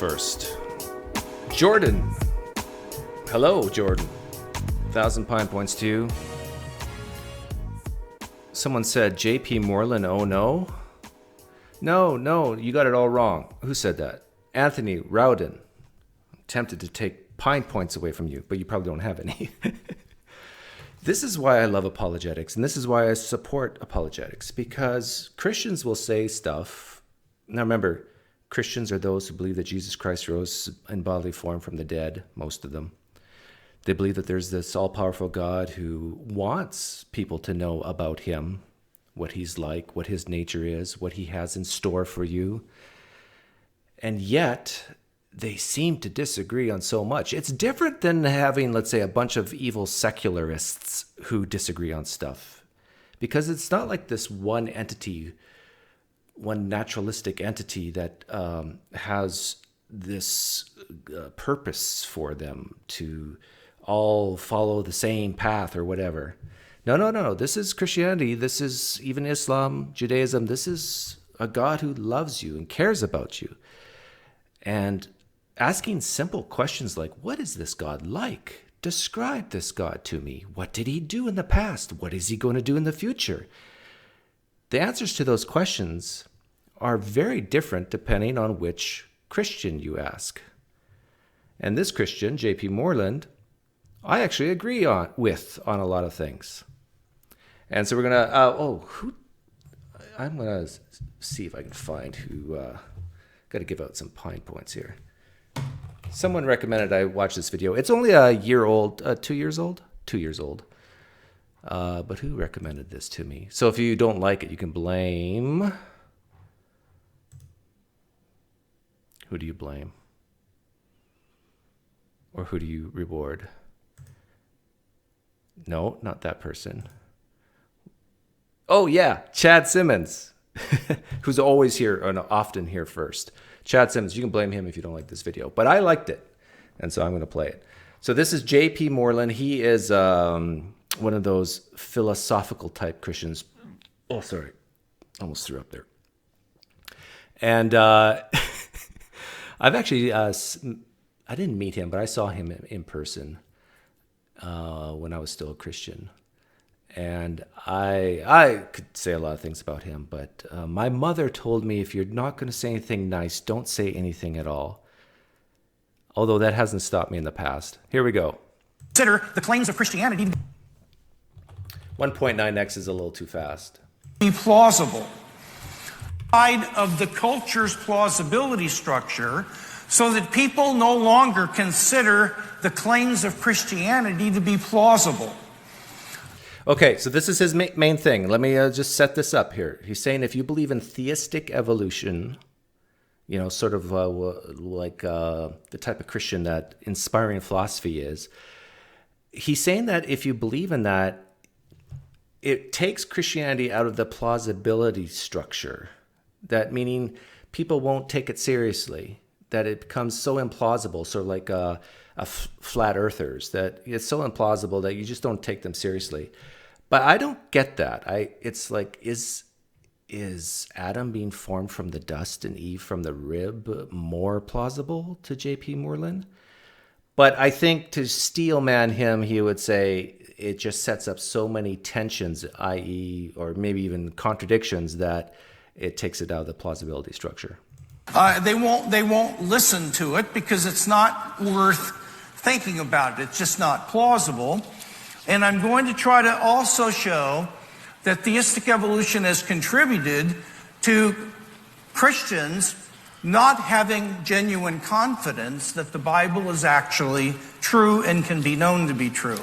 first. Jordan. Hello, Jordan. 1,000 Pine Points to you. Someone said, P Moreland, oh no? No, you got it all wrong. Who said that? Anthony Rowden. I'm tempted to take Pine Points away from you, but you probably don't have any. This is why I love apologetics, and this is why I support apologetics, because Christians will say stuff. Now remember, Christians are those who believe that Jesus Christ rose in bodily form from the dead, most of them. They believe that there's this all-powerful God who wants people to know about him, what he's like, what his nature is, what he has in store for you. And yet, they seem to disagree on so much. It's different than having, let's say, a bunch of evil secularists who disagree on stuff. Because it's not like this one entity, one naturalistic entity that has this purpose for them to all follow the same path or whatever. No. This is Christianity. This is even Islam, Judaism. This is a God who loves you and cares about you. And asking simple questions like, what is this God like? Describe this God to me. What did he do in the past? What is he going to do in the future? The answers to those questions are very different depending on which Christian you ask. And this Christian, P Moreland, I actually agree with on a lot of things. And so we're going to, I'm going to see if I can find who, got to give out some Pine Points here. Someone recommended I watch this video. It's only a year old, 2 years old? 2 years old. But who recommended this to me? So if you don't like it, you can blame. Who do you blame? Or who do you reward? No, not that person. Oh yeah, Chad Simmons, who's always here and often here first. Chad Simmons, you can blame him if you don't like this video, but I liked it, and so I'm going to play it. So this is P Moreland. He is one of those philosophical type Christians. Oh, sorry, almost threw up there. And I've actually, I didn't meet him, but I saw him in person when I was still a Christian. And I could say a lot of things about him, but my mother told me if you're not going to say anything nice, don't say anything at all. Although that hasn't stopped me in the past. Here we go. Consider the claims of Christianity to 1.9x is a little too fast. be plausible. Side of the culture's plausibility structure so that people no longer consider the claims of Christianity to be plausible. Okay, so this is his main thing. Let me just set this up here. He's saying if you believe in theistic evolution, you know, sort of like the type of Christian that inspiring philosophy is, he's saying that if you believe in that, it takes Christianity out of the plausibility structure. That meaning people won't take it seriously, that it becomes so implausible, sort of like flat earthers, that it's so implausible that you just don't take them seriously. But I don't get that. It's like, is Adam being formed from the dust and Eve from the rib more plausible to P Moreland? But I think to steel man him, he would say it just sets up so many tensions, i.e., or maybe even contradictions, that it takes it out of the plausibility structure. They won't listen to it because it's not worth thinking about it. It's just not plausible. And I'm going to try to also show that theistic evolution has contributed to Christians not having genuine confidence that the Bible is actually true and can be known to be true.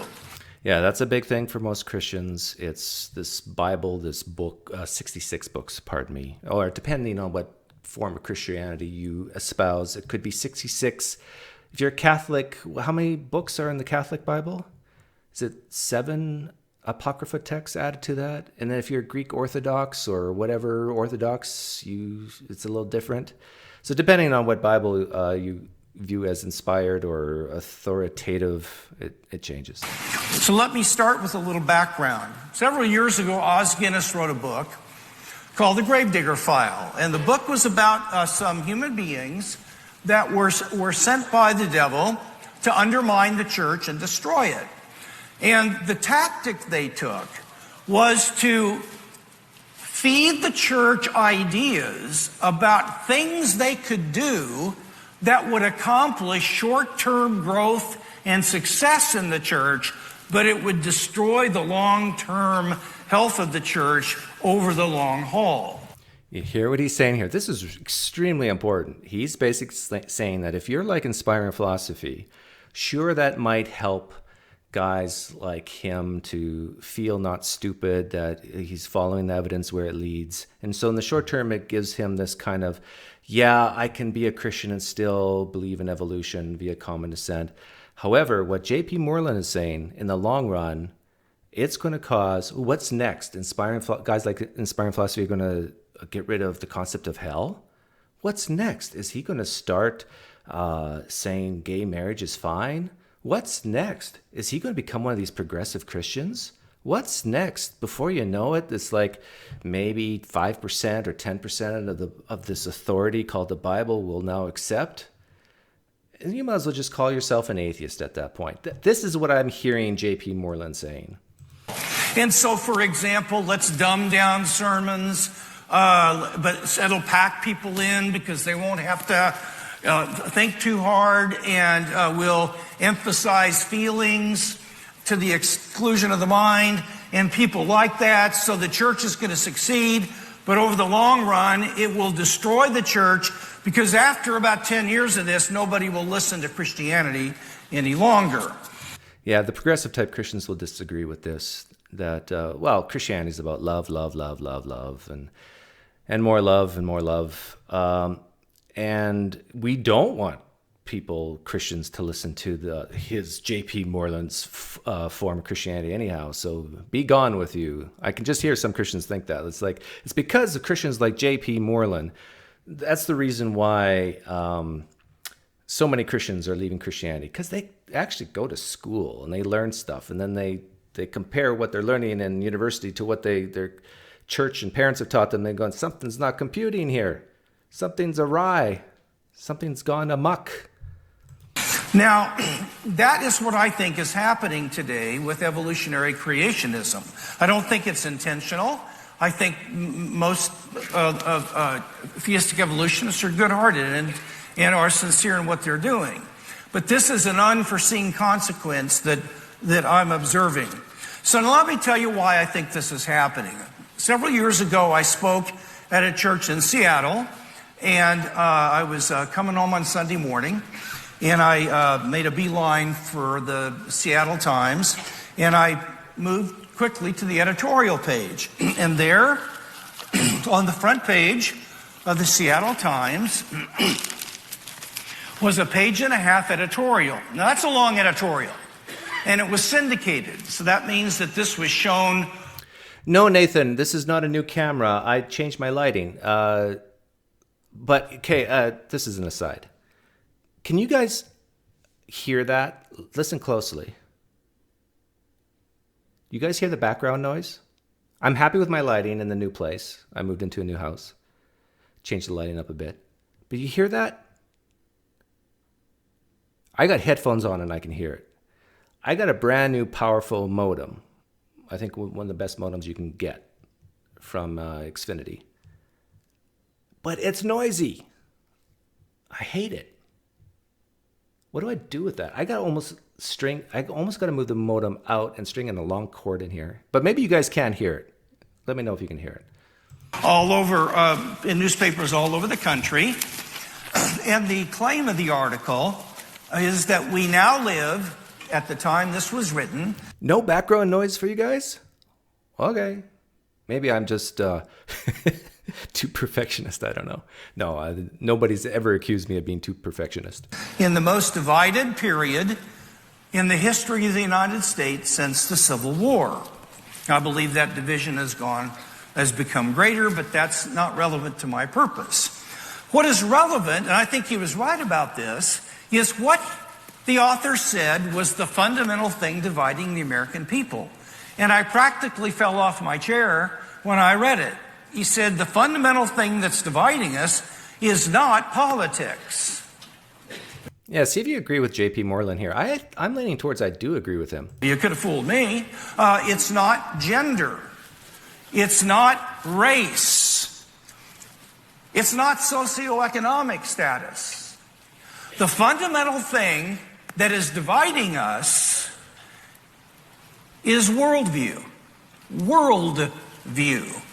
Yeah, that's a big thing for most Christians. It's this Bible, this book, 66 books, pardon me, or depending on what form of Christianity you espouse, it could be 66. If you're a Catholic, how many books are in the Catholic Bible? Is it 7 Apocrypha texts added to that? And then if you're Greek Orthodox or whatever Orthodox, it's a little different. So depending on what Bible you view as inspired or authoritative, it changes. So let me start with a little background. Several years ago, Os Guinness wrote a book called The Gravedigger File. And the book was about some human beings that were sent by the devil to undermine the church and destroy it. And the tactic they took was to feed the church ideas about things they could do that would accomplish short-term growth and success in the church, but it would destroy the long-term health of the church over the long haul. You hear what he's saying here? This is extremely important. He's basically saying that if you're like inspiring philosophy, sure, that might help guys like him to feel not stupid, that he's following the evidence where it leads. And so in the short term, it gives him this kind of, yeah, I can be a Christian and still believe in evolution via common descent. However, what P Moreland is saying, in the long run, it's going to cause, what's next? Guys like inspiring philosophy are going to get rid of the concept of hell? What's next? Is he going to start saying gay marriage is fine? What's next? Is he going to become one of these progressive Christians? What's next? Before you know it, it's like maybe 5% or 10% of this authority called the Bible will now accept. And you might as well just call yourself an atheist at that point. This is what I'm hearing P Moreland saying. And so, for example, let's dumb down sermons, but it'll pack people in because they won't have to think too hard, and we'll emphasize feelings to the exclusion of the mind, and people like that, so the church is going to succeed, but over the long run, it will destroy the church, because after about 10 years of this, nobody will listen to Christianity any longer. Yeah, the progressive type Christians will disagree with this, that, well, Christianity is about love, love, love, love, love, and more love and more love. And we don't want Christians to listen to his P Moreland's form of Christianity anyhow. So be gone with you. I can just hear some Christians think that. It's because of Christians like P Moreland. That's the reason why so many Christians are leaving Christianity, because they actually go to school and they learn stuff, and then they compare what they're learning in university to what their church and parents have taught them. They're going, something's not computing here. Something's awry. Something's gone amok. Now, that is what I think is happening today with evolutionary creationism. I don't think it's intentional. I think most theistic evolutionists are good-hearted and are sincere in what they're doing. But this is an unforeseen consequence that I'm observing. So now let me tell you why I think this is happening. Several years ago, I spoke at a church in Seattle, and I was coming home on Sunday morning, and I made a beeline for the Seattle Times, and I moved quickly to the editorial page. And there, on the front page of the Seattle Times, was a page-and-a-half editorial. Now, that's a long editorial, and it was syndicated, so that means that this was shown. No, Nathan, this is not a new camera. I changed my lighting. But, okay, this is an aside. Can you guys hear that? Listen closely. You guys hear the background noise? I'm happy with my lighting in the new place. I moved into a new house. Changed the lighting up a bit. But you hear that? I got headphones on and I can hear it. I got a brand new powerful modem. I think one of the best modems you can get from Xfinity. But it's noisy. I hate it. What do I do with that? I almost got to move the modem out and string in a long cord in here. But maybe you guys can hear it. Let me know if you can hear it. All over, in newspapers all over the country. And the claim of the article is that we now live, at the time this was written. No background noise for you guys? Okay. Maybe I'm just too perfectionist. I don't know. No, nobody's ever accused me of being too perfectionist. In the most divided period in the history of the United States since the Civil War. I believe that division has become greater, but that's not relevant to my purpose. What is relevant, and I think he was right about this, is what the author said was the fundamental thing dividing the American people. And I practically fell off my chair when I read it. He said the fundamental thing that's dividing us is not politics. Yeah, see if you agree with J.P. Moreland here. I'm leaning towards I do agree with him. You could have fooled me. It's not gender. It's not race. It's not socioeconomic status. The fundamental thing that is dividing us is worldview. Worldview.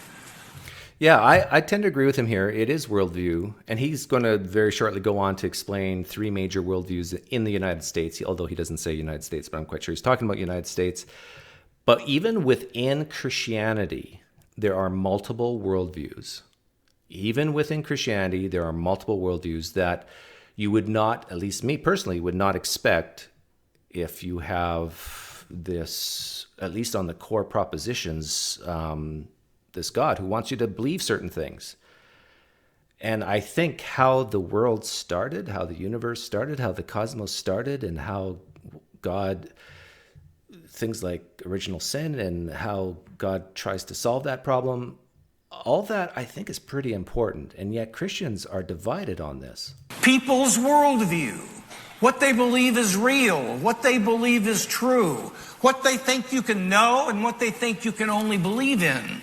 Yeah, I tend to agree with him here. It is worldview, and he's going to very shortly go on to explain three major worldviews in the United States, although he doesn't say United States, but I'm quite sure he's talking about United States. But even within Christianity, there are multiple worldviews. Even within Christianity, there are multiple worldviews that you would not, at least me personally, would not expect if you have this, at least on the core propositions, this God who wants you to believe certain things. And I think how the world started, how the universe started, how the cosmos started, and how God, things like original sin and how God tries to solve that problem, all that I think is pretty important. And yet Christians are divided on this. People's worldview, what they believe is real, what they believe is true, what they think you can know and what they think you can only believe in.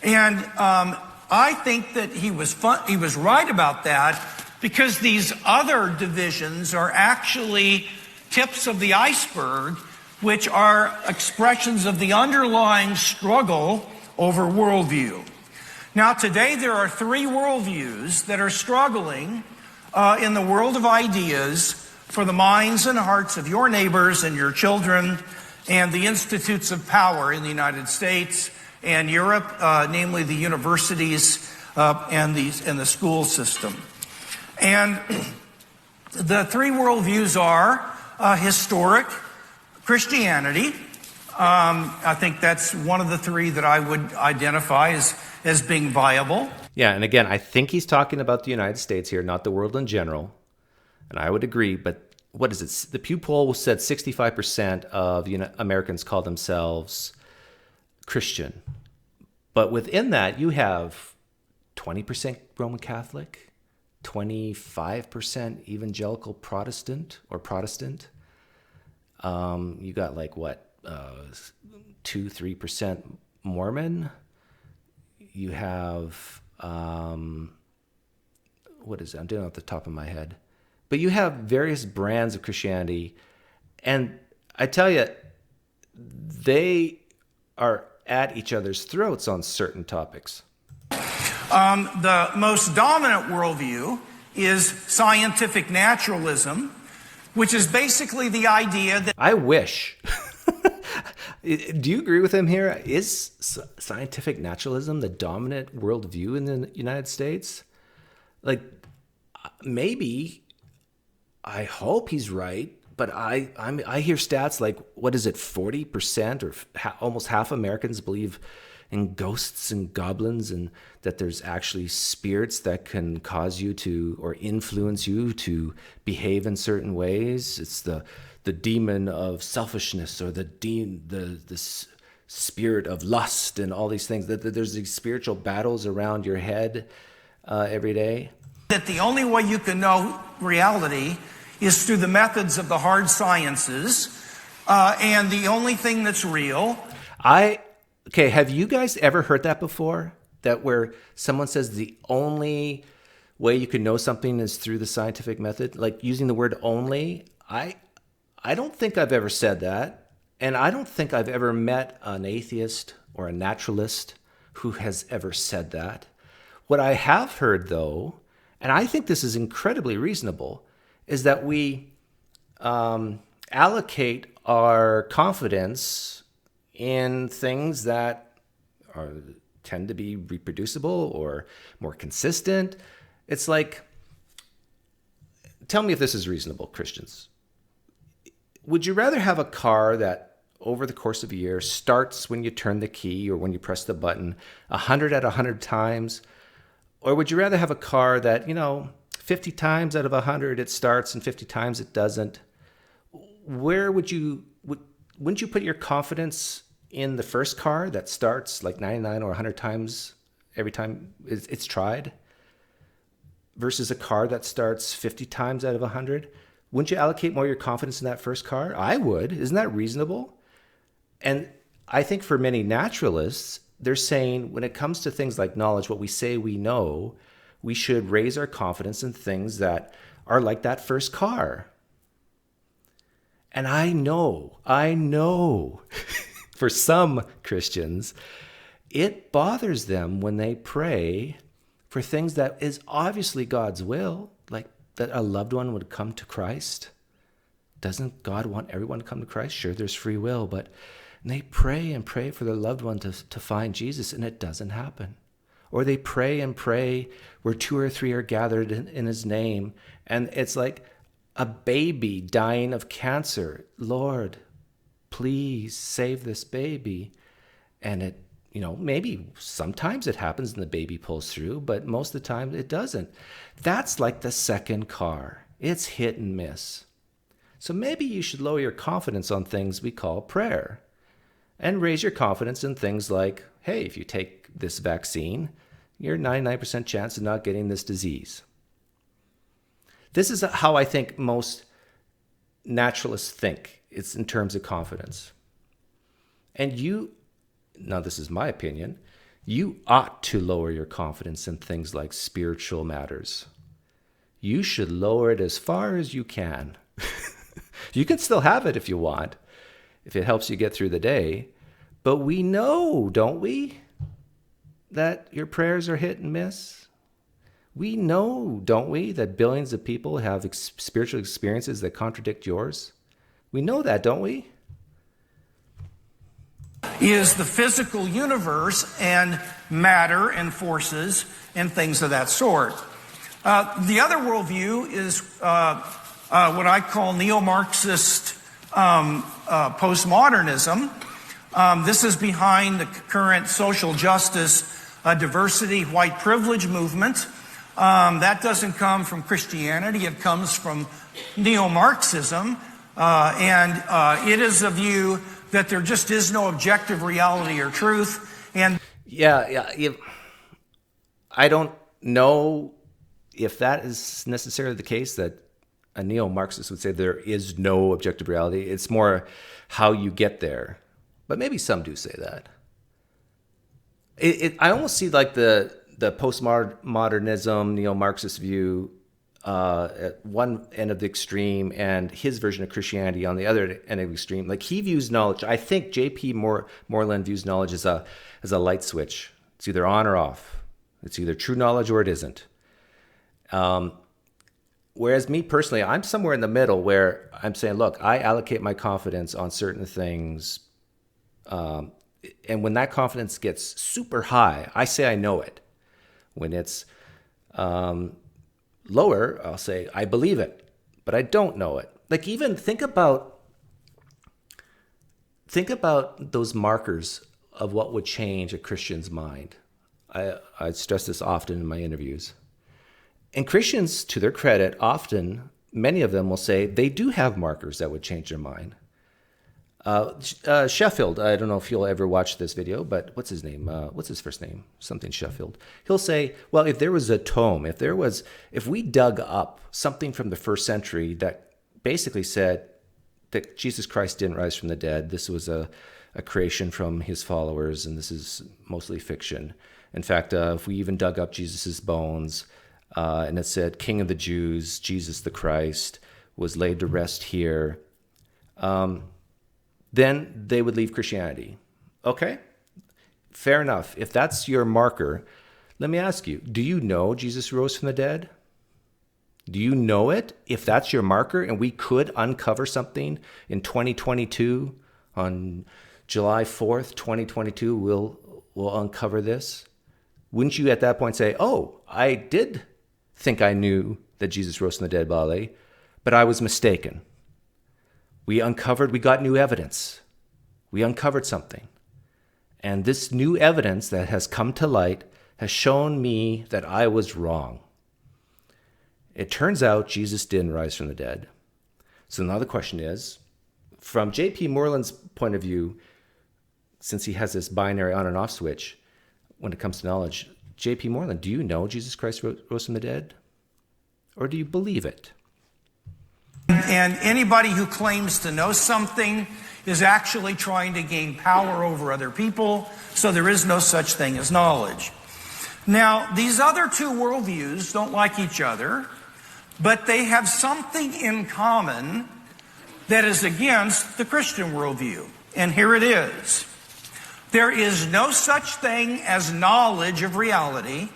And I think that he was right about that, because these other divisions are actually tips of the iceberg, which are expressions of the underlying struggle over worldview. Now, today there are three worldviews that are struggling in the world of ideas for the minds and hearts of your neighbors and your children and the institutes of power in the United States and Europe, namely the universities and the school system. And the three worldviews are historic Christianity. I think that's one of the three that I would identify as being viable. Yeah, and again, I think he's talking about the United States here, not the world in general. And I would agree, but what is it? The Pew poll said 65% of Americans call themselves Christian. But within that, you have 20% Roman Catholic, 25% evangelical Protestant or Protestant. You got like 2-3% Mormon. You have what is it? I'm doing it off the top of my head. But you have various brands of Christianity, and I tell you, they are at each other's throats on certain topics. The most dominant worldview is scientific naturalism, which is basically the idea that... I wish. Do you agree with him here? Is scientific naturalism the dominant worldview in the United States? Like, maybe, I hope he's right, but I hear stats like, what is it, 40% or almost half Americans believe in ghosts and goblins, and that there's actually spirits that can cause you to, or influence you to behave in certain ways. It's the demon of selfishness, or the spirit of lust, and all these things. That there's these spiritual battles around your head every day. That the only way you can know reality is through the methods of the hard sciences, and the only thing that's real. Okay, have you guys ever heard that before? That where someone says the only way you can know something is through the scientific method? Like using the word only? I don't think I've ever said that. And I don't think I've ever met an atheist or a naturalist who has ever said that. What I have heard, though, and I think this is incredibly reasonable, is that we allocate our confidence in things that tend to be reproducible or more consistent. It's like, tell me if this is reasonable, Christians. Would you rather have a car that over the course of a year starts when you turn the key or when you press the button 100 out of 100 times? Or would you rather have a car that, 50 times out of 100 it starts and 50 times it doesn't? Where wouldn't you put your confidence in the first car that starts like 99 or 100 times every time it's tried, versus a car that starts 50 times out of 100? Wouldn't you allocate more of your confidence in that first car? I would. Isn't that reasonable? And I think for many naturalists, they're saying when it comes to things like knowledge, what we say we know, we should raise our confidence in things that are like that first car. And I know, for some Christians, it bothers them when they pray for things that is obviously God's will, like that a loved one would come to Christ. Doesn't God want everyone to come to Christ? Sure, there's free will, but they pray and pray for their loved one to find Jesus, and it doesn't happen. Or they pray and pray where 2 or 3 are gathered in his name, and it's like a baby dying of cancer. Lord, please save this baby. And it, maybe sometimes it happens and the baby pulls through, but most of the time it doesn't. That's like the second car. It's hit and miss. So maybe you should lower your confidence on things we call prayer and raise your confidence in things like, hey, if you take this vaccine, you're 99% chance of not getting this disease. This is how I think most naturalists think. It's in terms of confidence. And now this is my opinion, you ought to lower your confidence in things like spiritual matters. You should lower it as far as you can. You can still have it if you want, if it helps you get through the day. But we know, don't we, that your prayers are hit and miss? We know, don't we, that billions of people have spiritual experiences that contradict yours? We know that, don't we? Is the physical universe and matter and forces and things of that sort. The other worldview is what I call neo-Marxist postmodernism. This is behind the current social justice, diversity, white privilege movement. That doesn't come from Christianity. It comes from neo-Marxism. And it is a view that there just is no objective reality or truth. And I don't know if that is necessarily the case, that a neo-Marxist would say there is no objective reality. It's more how you get there. But maybe some do say that. I almost see like the postmodernism, neo-Marxist view at one end of the extreme and his version of Christianity on the other end of the extreme. Like he views knowledge. I think P Moreland views knowledge as a light switch. It's either on or off. It's either true knowledge or it isn't. Whereas me personally, I'm somewhere in the middle where I'm saying, look, I allocate my confidence on certain things. And when that confidence gets super high, I say I know it. When it's lower, I'll say I believe it, but I don't know it. Like even think about those markers of what would change a Christian's mind. I stress this often in my interviews. And Christians, to their credit, often, many of them will say they do have markers that would change their mind. Sheffield, I don't know if you'll ever watch this video, but what's his name? What's his first name? Something Sheffield. He'll say, well, if there was a tome, if we dug up something from the first century that basically said that Jesus Christ didn't rise from the dead, this was a creation from his followers, and this is mostly fiction. In fact, if we even dug up Jesus's bones, and it said, King of the Jews, Jesus the Christ, was laid to rest here, then they would leave Christianity. Okay, fair enough. If that's your marker, let me ask you, do you know Jesus rose from the dead? Do you know it? If that's your marker and we could uncover something in 2022, on July 4th, 2022, we'll uncover this. Wouldn't you at that point say, oh, I did think I knew that Jesus rose from the dead, Bale, but I was mistaken. We got new evidence. We uncovered something. And this new evidence that has come to light has shown me that I was wrong. It turns out Jesus didn't rise from the dead. So now the question is, from P Moreland's point of view, since he has this binary on and off switch when it comes to knowledge, P Moreland, do you know Jesus Christ rose from the dead? Or do you believe it? And anybody who claims to know something is actually trying to gain power over other people, so there is no such thing as knowledge. Now, these other two worldviews don't like each other, but they have something in common that is against the Christian worldview. And here it is. There is no such thing as knowledge of reality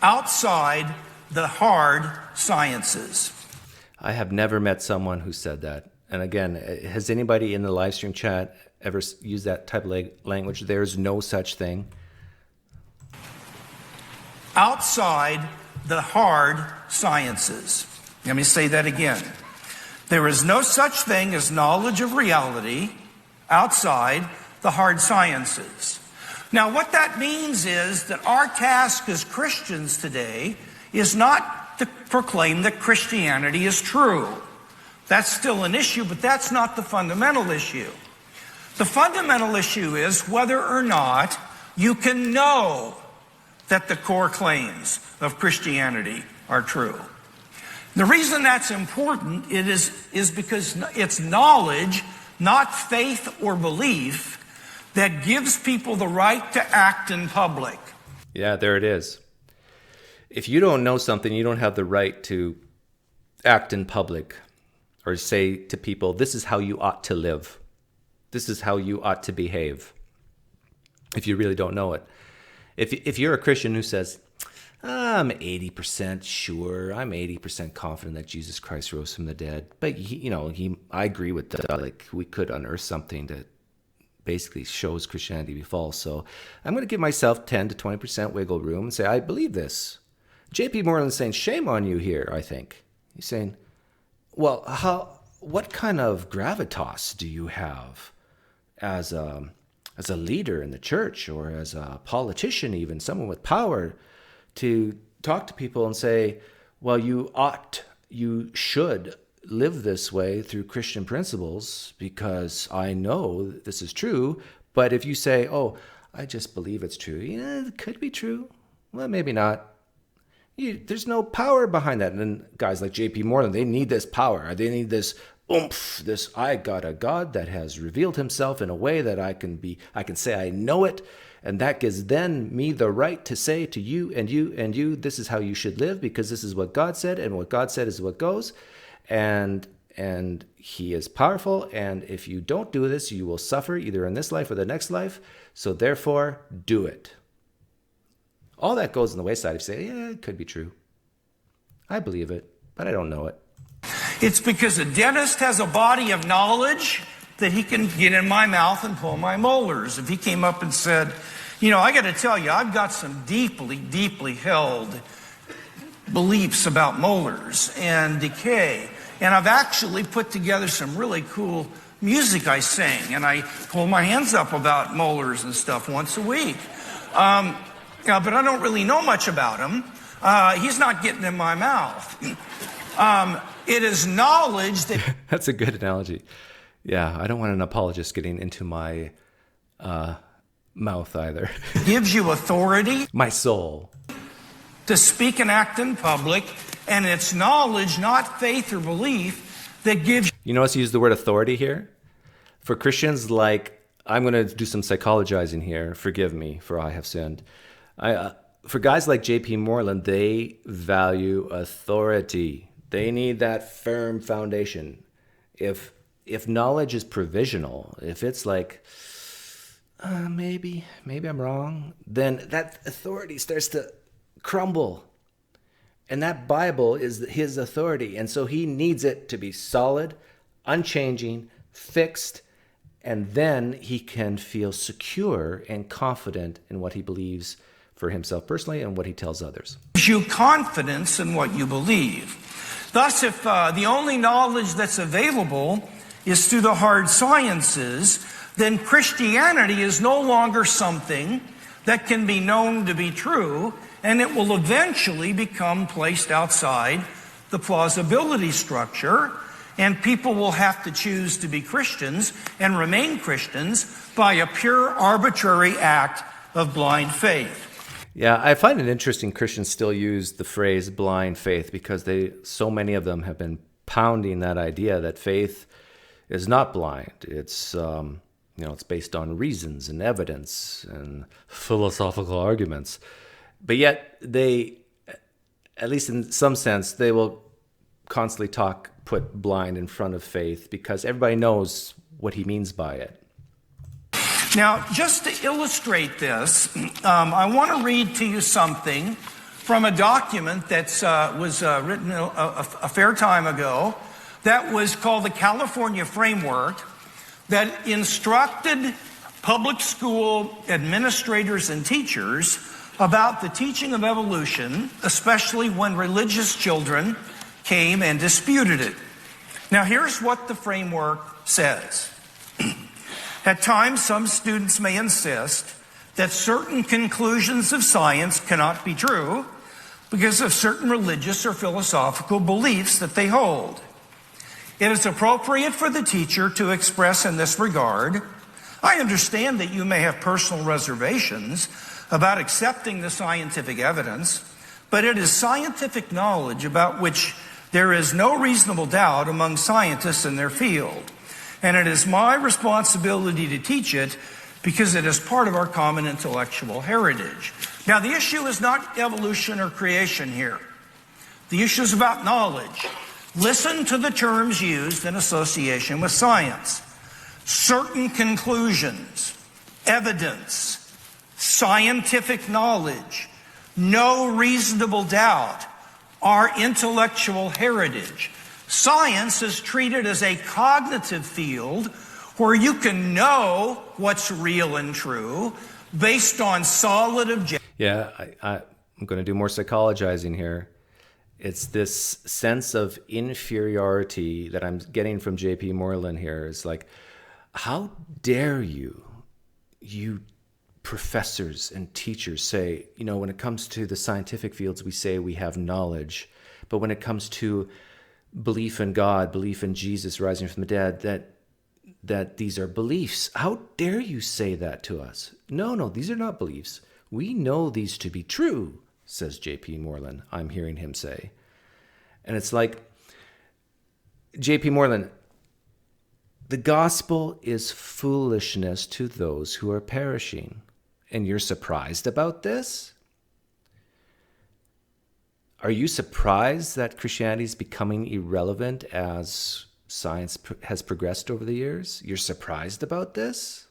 outside the hard sciences. I have never met someone who said that. And again, has anybody in the live stream chat ever used that type of language? There's no such thing. Outside the hard sciences. Let me say that again. There is no such thing as knowledge of reality outside the hard sciences. Now, what that means is that our task as Christians today is not to proclaim that Christianity is true. That's still an issue, but that's not the fundamental issue. The fundamental issue is whether or not you can know that the core claims of Christianity are true. The reason that's important is because it's knowledge, not faith or belief, that gives people the right to act in public. Yeah, there it is. If you don't know something, you don't have the right to act in public or say to people, this is how you ought to live. This is how you ought to behave. If you really don't know it. If you're a Christian who says, I'm 80% sure, I'm 80% confident that Jesus Christ rose from the dead, but I agree with that. Like, we could unearth something that basically shows Christianity to be false. So I'm going to give myself 10 to 20% wiggle room and say, I believe this. P Moreland is saying, shame on you here, I think. He's saying, well, what kind of gravitas do you have as a leader in the church, or as a politician, even someone with power, to talk to people and say, well, you should live this way through Christian principles because I know this is true. But if you say, oh, I just believe it's true, it could be true. Well, maybe not. There's no power behind that. And then guys like P Moreland, they need this power. They need this oomph, this, I got a God that has revealed himself in a way that I can say I know it. And that gives then me the right to say to you and you and you, this is how you should live, because this is what God said, and what God said is what goes. And he is powerful. And if you don't do this, you will suffer either in this life or the next life. So therefore, do it. All that goes in the wayside if you say, yeah, it could be true. I believe it, but I don't know it. It's because a dentist has a body of knowledge that he can get in my mouth and pull my molars. If he came up and said, I got to tell you, I've got some deeply, deeply held beliefs about molars and decay. And I've actually put together some really cool music I sing. And I hold my hands up about molars and stuff once a week. But I don't really know much about him. He's not getting in my mouth. It is knowledge that... That's a good analogy. Yeah, I don't want an apologist getting into my mouth either. Gives you authority. My soul. To speak and act in public. And it's knowledge, not faith or belief, that gives... You notice he used the word authority here? For Christians, I'm going to do some psychologizing here. Forgive me, for I have sinned. For guys like P Moreland, they value authority. They need that firm foundation. If knowledge is provisional, if it's like, maybe I'm wrong, then that authority starts to crumble. And that Bible is his authority. And so he needs it to be solid, unchanging, fixed, and then he can feel secure and confident in what he believes for himself personally and what he tells others. Gives you confidence in what you believe. Thus, if the only knowledge that's available is through the hard sciences, then Christianity is no longer something that can be known to be true, and it will eventually become placed outside the plausibility structure, and people will have to choose to be Christians and remain Christians by a pure arbitrary act of blind faith. Yeah, I find it interesting Christians still use the phrase blind faith because so many of them have been pounding that idea that faith is not blind. It's it's based on reasons and evidence and philosophical arguments. But yet they, at least in some sense, they will constantly put blind in front of faith because everybody knows what he means by it. Now, just to illustrate this, I want to read to you something from a document that was written a fair time ago that was called the California Framework, that instructed public school administrators and teachers about the teaching of evolution, especially when religious children came and disputed it. Now, here's what the framework says. At times, some students may insist that certain conclusions of science cannot be true because of certain religious or philosophical beliefs that they hold. It is appropriate for the teacher to express in this regard, I understand that you may have personal reservations about accepting the scientific evidence, but it is scientific knowledge about which there is no reasonable doubt among scientists in their field. And it is my responsibility to teach it because it is part of our common intellectual heritage. Now, the issue is not evolution or creation here. The issue is about knowledge. Listen to the terms used in association with science. Certain conclusions, evidence, scientific knowledge, no reasonable doubt, our intellectual heritage. Science is treated as a cognitive field where you can know what's real and true based on solid objective. Yeah, I'm going to do more psychologizing here. It's this sense of inferiority that I'm getting from P Moreland here. It's like, how dare you professors and teachers say, when it comes to the scientific fields, we say we have knowledge. But when it comes to belief in God, belief in Jesus rising from the dead, that these are beliefs. How dare you say that to us? No, these are not beliefs. We know these to be true, says P Moreland. I'm hearing him say. And it's like, P Moreland, the gospel is foolishness to those who are perishing. And you're surprised about this? Are you surprised that Christianity is becoming irrelevant as science has progressed over the years? You're surprised about this?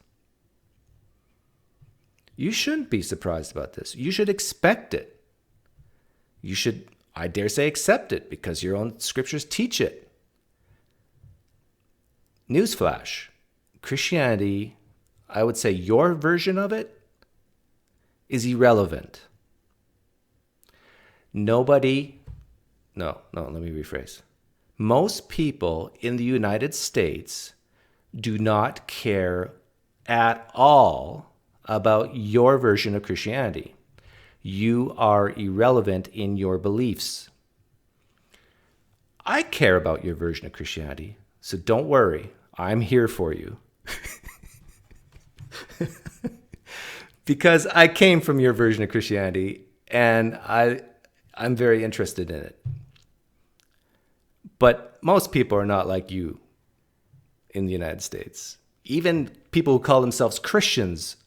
You shouldn't be surprised about this. You should expect it. You should, I dare say, accept it because your own scriptures teach it. Newsflash, Christianity, I would say your version of it is irrelevant. Let me rephrase. Most people in the United States do not care at all about your version of Christianity. You are irrelevant in your beliefs. I care about your version of Christianity, so don't worry. I'm here for you. Because I came from your version of Christianity, and I'm very interested in it. But most people are not like you in the United States. Even people who call themselves Christians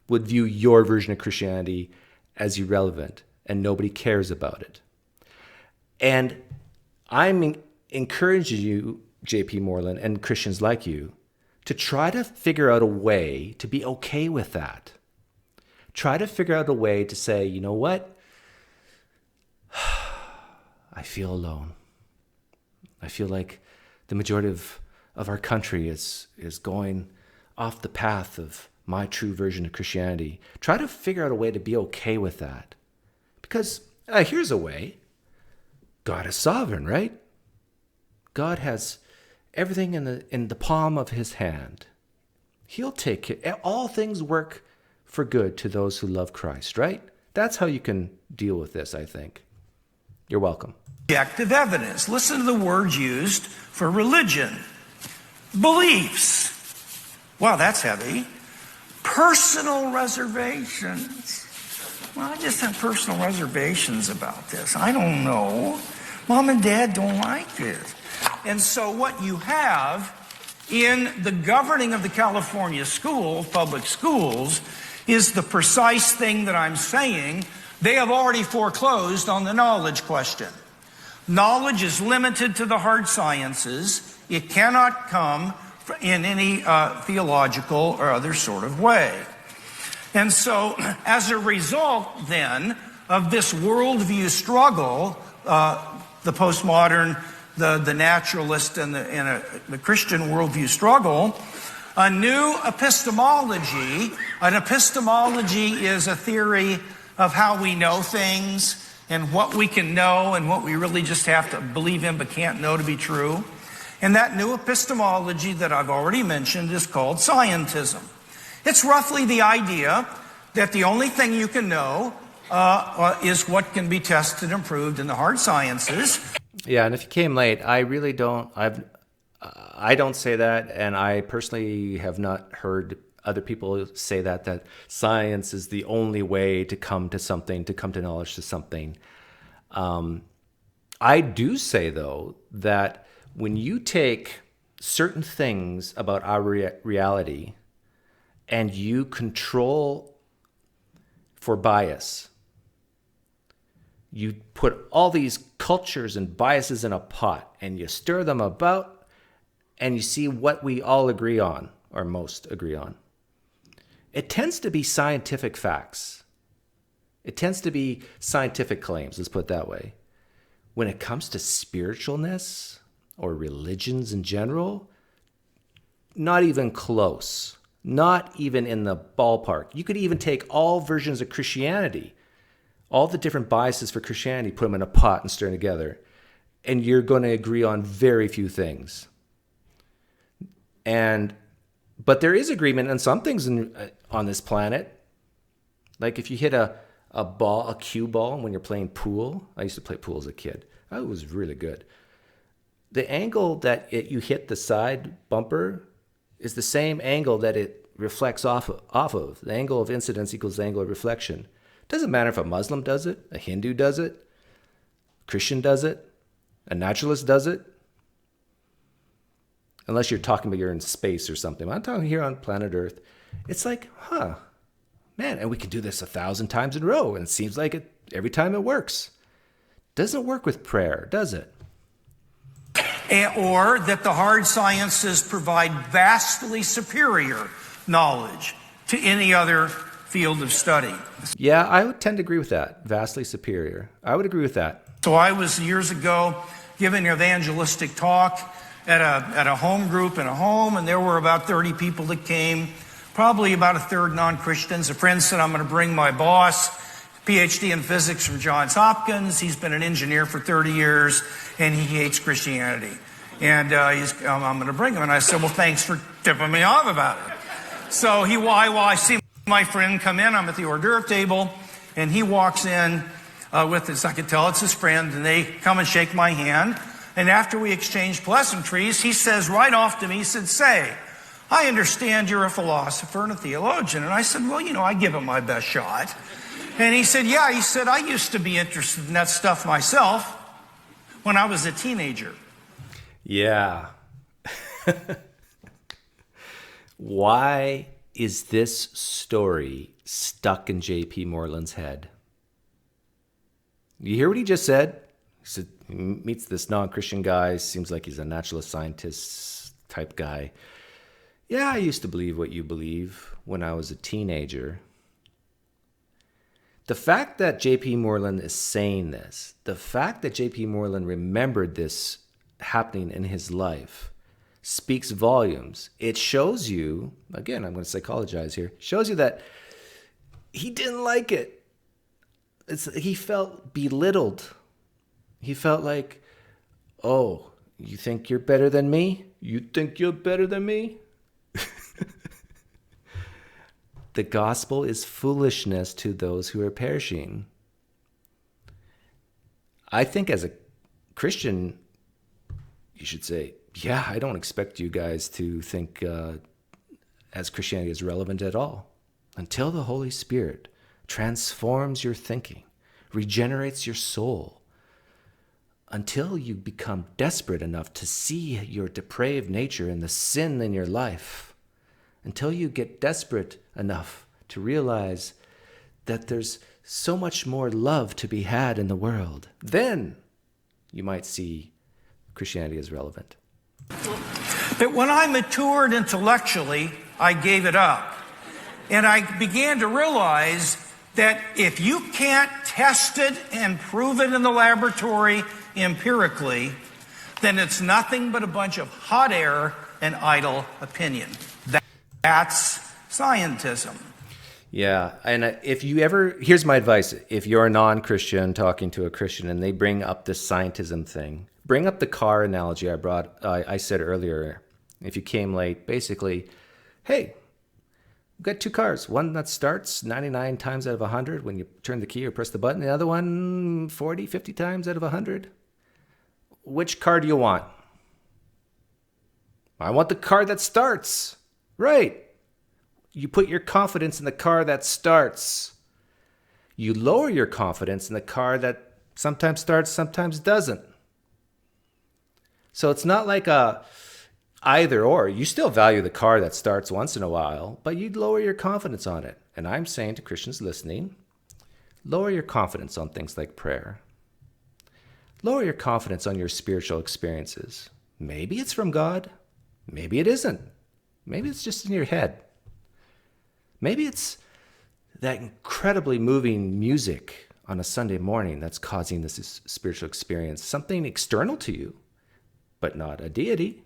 would view your version of Christianity as irrelevant, and nobody cares about it. And I'm encouraging you, P Moreland, and Christians like you, to try to figure out a way to be okay with that. Try to figure out a way to say, you know what? I feel alone. I feel like the majority of our country is going off the path of my true version of Christianity. Try to figure out a way to be okay with that. Because here's a way. God is sovereign, right? God has everything in the palm of his hand. He'll take care. All things work for good to those who love Christ, right? That's how you can deal with this, I think. You're welcome. Objective evidence. Listen to the words used for religion. Beliefs. Wow, that's heavy. Personal reservations. Well, I just have personal reservations about this. I don't know. Mom and Dad don't like it. And so what you have in the governing of the California schools, public schools, is the precise thing that I'm saying. They have already foreclosed on the knowledge question. Knowledge is limited to the hard sciences. It cannot come in any theological or other sort of way. And so, as a result, then, of this worldview struggle, the postmodern, the naturalist, and the Christian worldview struggle, a new epistemology. An epistemology is a theory of how we know things and what we can know and what we really just have to believe in but can't know to be true. And that new epistemology that I've already mentioned is called Scientism. It's roughly the idea that the only thing you can know is what can be tested and proved in the hard sciences. Yeah, and if you came late, I really don't. I don't say that, and I personally have not heard other people say that science is the only way to come to something, to come to knowledge to something. I do say, though, that when you take certain things about our reality and you control for bias, you put all these cultures and biases in a pot and you stir them about and you see what we all agree on, or most agree on. It tends to be scientific facts. It tends to be scientific claims, let's put it that way. When it comes to spiritualness or religions in general, not even close. Not even in the ballpark. You could even take all versions of Christianity, all the different biases for Christianity, put them in a pot and stir them together, and you're going to agree on very few things. But there is agreement on some things on this planet. Like if you hit a cue ball when you're playing pool. I used to play pool as a kid. It was really good. The angle that you hit the side bumper is the same angle that it reflects off of. The angle of incidence equals the angle of reflection. Doesn't matter if a Muslim does it, a Hindu does it, a Christian does it, a naturalist does it. Unless you're talking about you're in space or something. I'm talking here on planet Earth. It's like, man, and we can do this 1,000 times in a row, and it seems like it every time it works. Doesn't work with prayer, does it? Or that the hard sciences provide vastly superior knowledge to any other field of study. Yeah, I would tend to agree with that. Vastly superior. I would agree with that. So I was years ago giving an evangelistic talk at a home group in a home, and there were about 30 people that came, probably about a third non-Christians. A friend said, I'm going to bring my boss, PhD in physics from Johns Hopkins. He's been an engineer for 30 years, and he hates Christianity. And I'm going to bring him. And I said, well, thanks for tipping me off about it. So I see my friend come in. I'm at the hors d'oeuvre table, and he walks in with his, I could tell it's his friend, and they come and shake my hand. And after we exchange pleasantries, he says right off to me, he said, say, I understand you're a philosopher and a theologian. And I said, well, I give it my best shot. And he said, yeah, I used to be interested in that stuff myself when I was a teenager. Yeah. Why is this story stuck in J.P. Moreland's head? You hear what he just said? He said, he meets this non-Christian guy, seems like he's a naturalist scientist type guy. Yeah, I used to believe what you believe when I was a teenager. The fact that J.P. Moreland is saying this, the fact that J.P. Moreland remembered this happening in his life, speaks volumes. It shows you, again, I'm going to psychologize here, shows you that he didn't like it. He felt belittled. He felt like, oh, you think you're better than me? You think you're better than me? The gospel is foolishness to those who are perishing. I think as a Christian, you should say, yeah, I don't expect you guys to think as Christianity is relevant at all. Until the Holy Spirit transforms your thinking, regenerates your soul, until you become desperate enough to see your depraved nature and the sin in your life, until you get desperate enough to realize that there's so much more love to be had in the world, then you might see Christianity as relevant. But when I matured intellectually, I gave it up. And I began to realize that if you can't test it and prove it in the laboratory empirically, then it's nothing but a bunch of hot air and idle opinion. That's scientism. Yeah, and if you ever, here's my advice. If you're a non-Christian talking to a Christian and they bring up this scientism thing, bring up the car analogy I said earlier. If you came late, basically, hey, we've got two cars. One that starts 99 times out of 100 when you turn the key or press the button. The other one 40, 50 times out of 100. Which car do you want? I want the car that starts. Right. You put your confidence in the car that starts. You lower your confidence in the car that sometimes starts, sometimes doesn't. So it's not like a either or. You still value the car that starts once in a while, but you lower your confidence on it. And I'm saying to Christians listening, lower your confidence on things like prayer. Lower your confidence on your spiritual experiences. Maybe it's from God. Maybe it isn't. Maybe it's just in your head. Maybe it's that incredibly moving music on a Sunday morning that's causing this spiritual experience, something external to you, but not a deity.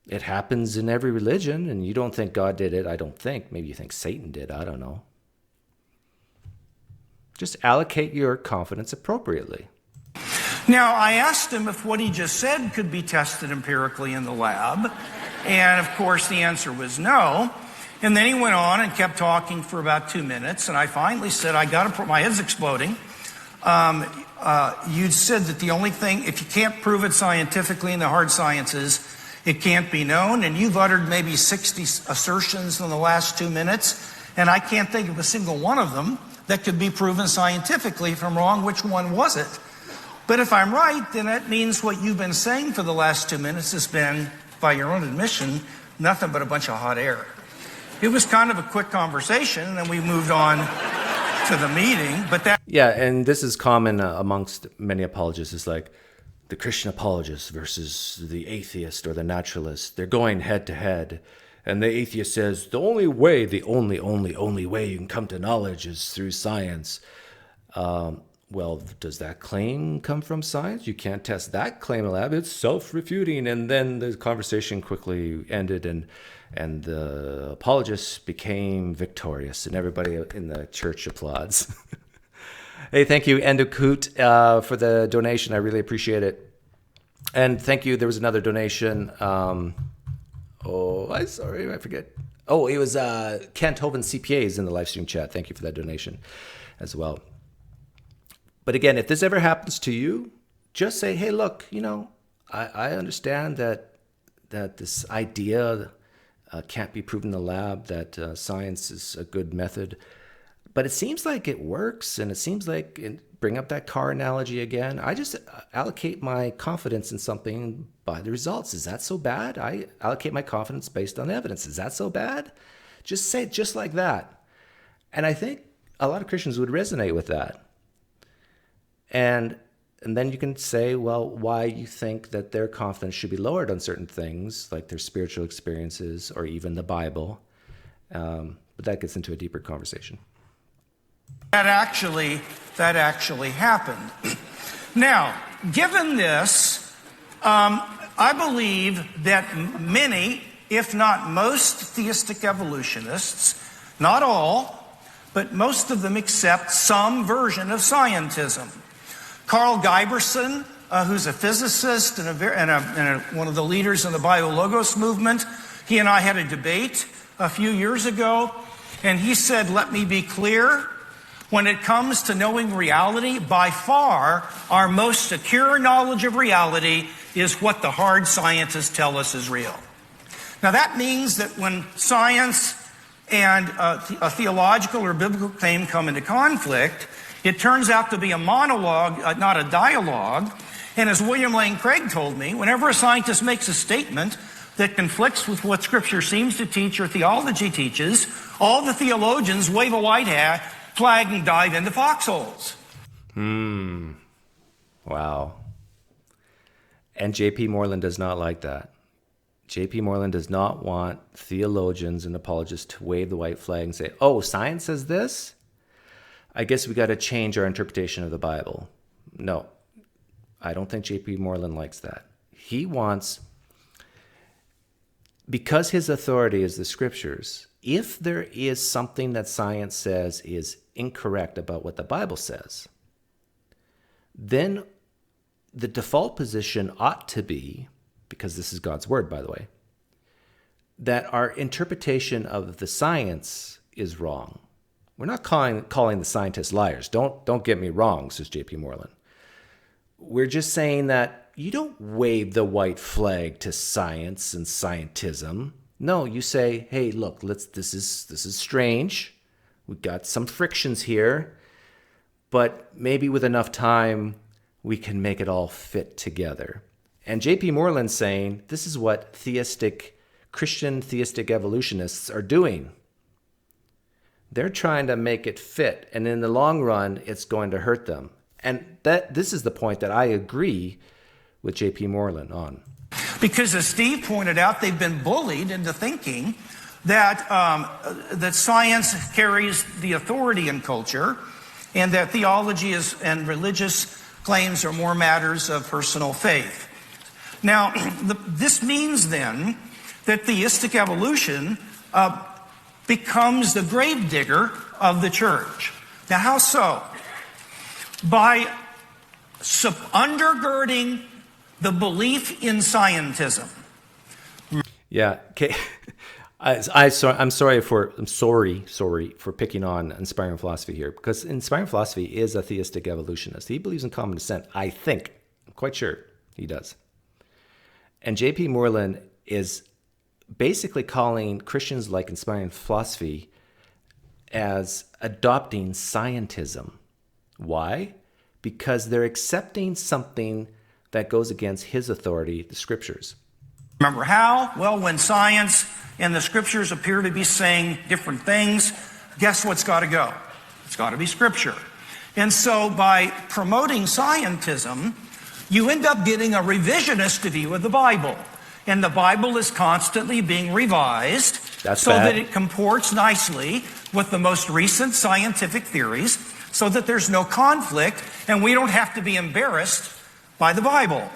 It happens in every religion, and you don't think God did it, I don't think. Maybe you think Satan did, I don't know. Just allocate your confidence appropriately. Now, I asked him if what he just said could be tested empirically in the lab, and of course the answer was no. And then he went on and kept talking for about 2 minutes, and I finally said, my head's exploding. You said that the only thing, if you can't prove it scientifically in the hard sciences, it can't be known, and you've uttered maybe 60 assertions in the last 2 minutes, and I can't think of a single one of them that could be proven scientifically. If I'm wrong, which one was it? But if I'm right, then that means what you've been saying for the last 2 minutes has been, by your own admission, nothing but a bunch of hot air. It was kind of a quick conversation, and then we moved on to the meeting. Yeah, and this is common amongst many apologists. It's like the Christian apologist versus the atheist or the naturalist. They're going head to head. And the atheist says, the only way you can come to knowledge is through science. Well, does that claim come from science? You can't test that claim in a lab. It's self-refuting. And then the conversation quickly ended, and the apologist became victorious, and everybody in the church applauds. Hey, thank you, Endokut, for the donation. I really appreciate it. And thank you. There was another donation. I'm sorry, I forget. Oh, it was Kent Hoven CPAs in the live stream chat. Thank you for that donation as well. But again, if this ever happens to you, just say, hey, look, I understand that this idea can't be proven in the lab, that science is a good method, but it seems like it works, and it seems like, bring up that car analogy again, I just allocate my confidence in something by the results. Is that so bad? I allocate my confidence based on evidence. Is that so bad? Just say it just like that. And I think a lot of Christians would resonate with that. And then you can say, well, why you think that their confidence should be lowered on certain things, like their spiritual experiences or even the Bible. But that gets into a deeper conversation. That actually happened. Now, given this, I believe that many, if not most, theistic evolutionists, not all, but most of them accept some version of scientism. Carl Giberson, who's a physicist and one of the leaders in the Biologos movement, he and I had a debate a few years ago, and he said, let me be clear, when it comes to knowing reality, by far, our most secure knowledge of reality is what the hard scientists tell us is real. Now that means that when science and a theological or biblical claim come into conflict, It turns out to be a monologue, not a dialogue. And as William Lane Craig told me, whenever a scientist makes a statement that conflicts with what Scripture seems to teach or theology teaches, all the theologians wave a white flag and dive into foxholes. Wow. And J.P. Moreland does not like that. J.P. Moreland does not want theologians and apologists to wave the white flag and say, oh, science says this? I guess we got to change our interpretation of the Bible. No, I don't think J.P. Moreland likes that. He wants, because his authority is the Scriptures, if there is something that science says is incorrect about what the Bible says, then the default position ought to be, because this is God's word, by the way, that our interpretation of the science is wrong. We're not calling the scientists liars. Don't get me wrong, says J.P. Moreland. We're just saying that you don't wave the white flag to science and scientism. No, you say, hey, look, this is strange. We've got some frictions here, but maybe with enough time, we can make it all fit together. And J.P. Moreland's saying this is what Christian theistic evolutionists are doing. They're trying to make it fit, and in the long run, it's going to hurt them. And this is the point that I agree with J.P. Moreland on. Because as Steve pointed out, they've been bullied into thinking that that science carries the authority in culture, and that theology and religious claims are more matters of personal faith. Now, this means then that theistic evolution becomes the gravedigger of the church. Now, how so? By undergirding the belief in scientism. Yeah. Okay. I'm sorry for picking on Inspiring Philosophy here, because Inspiring Philosophy is a theistic evolutionist. He believes in common descent. I think, I'm quite sure he does. And J.P. Moreland is basically calling Christians like Inspiring Philosophy as adopting scientism. Why? Because they're accepting something that goes against his authority, the Scriptures. Remember how? Well, when science and the Scriptures appear to be saying different things, guess what's got to go? It's got to be Scripture. And so by promoting scientism, you end up getting a revisionist view of the Bible. And the Bible is constantly being revised that it comports nicely with the most recent scientific theories, so that there's no conflict and we don't have to be embarrassed by the Bible.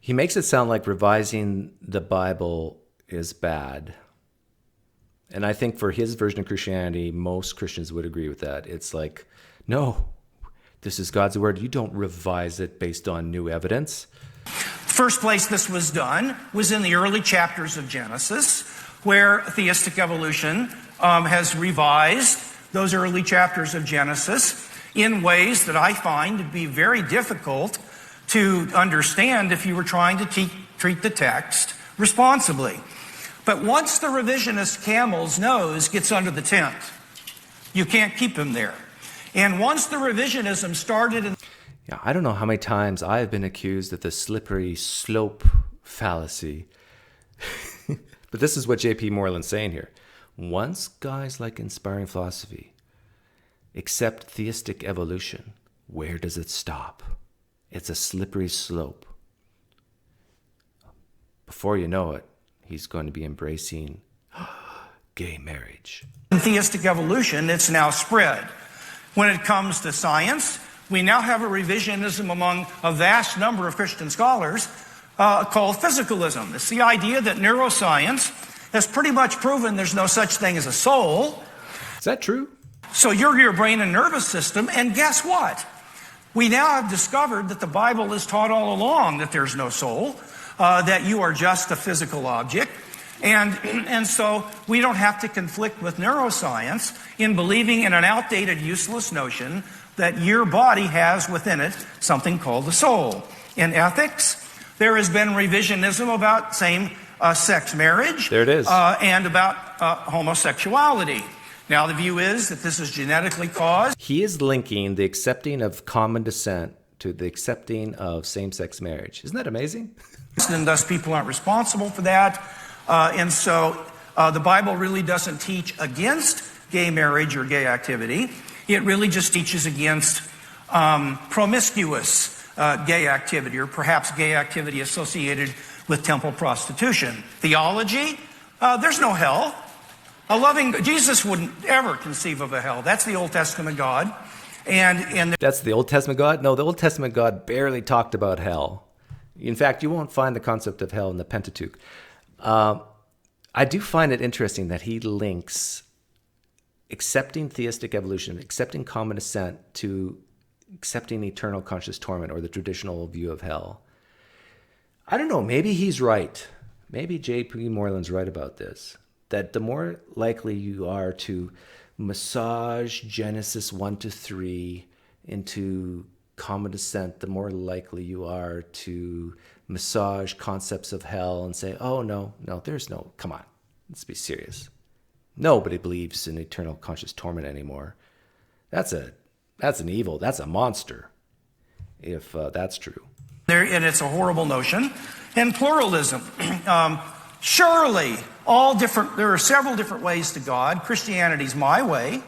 He makes it sound like revising the Bible is bad. And I think for his version of Christianity, most Christians would agree with that. It's like, no, this is God's word. You don't revise it based on new evidence. First place this was done was in the early chapters of Genesis, where theistic evolution has revised those early chapters of Genesis in ways that I find to be very difficult to understand if you were trying to treat the text responsibly. But once the revisionist camel's nose gets under the tent, you can't keep him there. And once the revisionism started Yeah, I don't know how many times I have been accused of the slippery slope fallacy. But this is what J.P. Moreland's saying here. Once guys like Inspiring Philosophy accept theistic evolution, where does it stop? It's a slippery slope. Before you know it, he's going to be embracing gay marriage. In theistic evolution, it's now spread. When it comes to science, we now have a revisionism among a vast number of Christian scholars called physicalism. It's the idea that neuroscience has pretty much proven there's no such thing as a soul. Is that true? So you're your brain and nervous system, and guess what? We now have discovered that the Bible has taught all along that there's no soul, that you are just a physical object. And so we don't have to conflict with neuroscience in believing in an outdated, useless notion that your body has within it something called the soul. In ethics, there has been revisionism about same-sex marriage. There it is. And about homosexuality. Now, the view is that this is genetically caused. He is linking the accepting of common descent to the accepting of same-sex marriage. Isn't that amazing? And thus people aren't responsible for that. And so the Bible really doesn't teach against gay marriage or gay activity. It really just teaches against promiscuous gay activity, or perhaps gay activity associated with temple prostitution. Theology, there's no hell. Jesus wouldn't ever conceive of a hell. That's the Old Testament God. And That's the Old Testament God? No, the Old Testament God barely talked about hell. In fact, you won't find the concept of hell in the Pentateuch. I do find it interesting that he links accepting theistic evolution, accepting common descent, to accepting eternal conscious torment, or the traditional view of hell. I don't know, maybe he's right. Maybe J.P. Moreland's right about this, that the more likely you are to massage Genesis 1-3 into common descent, the more likely you are to massage concepts of hell and say, oh, no, there's no, come on, let's be serious. Nobody believes in eternal conscious torment anymore. That's an evil, that's a monster, if that's true. And it's a horrible notion. And pluralism. Surely, there are several different ways to God. Christianity's my way,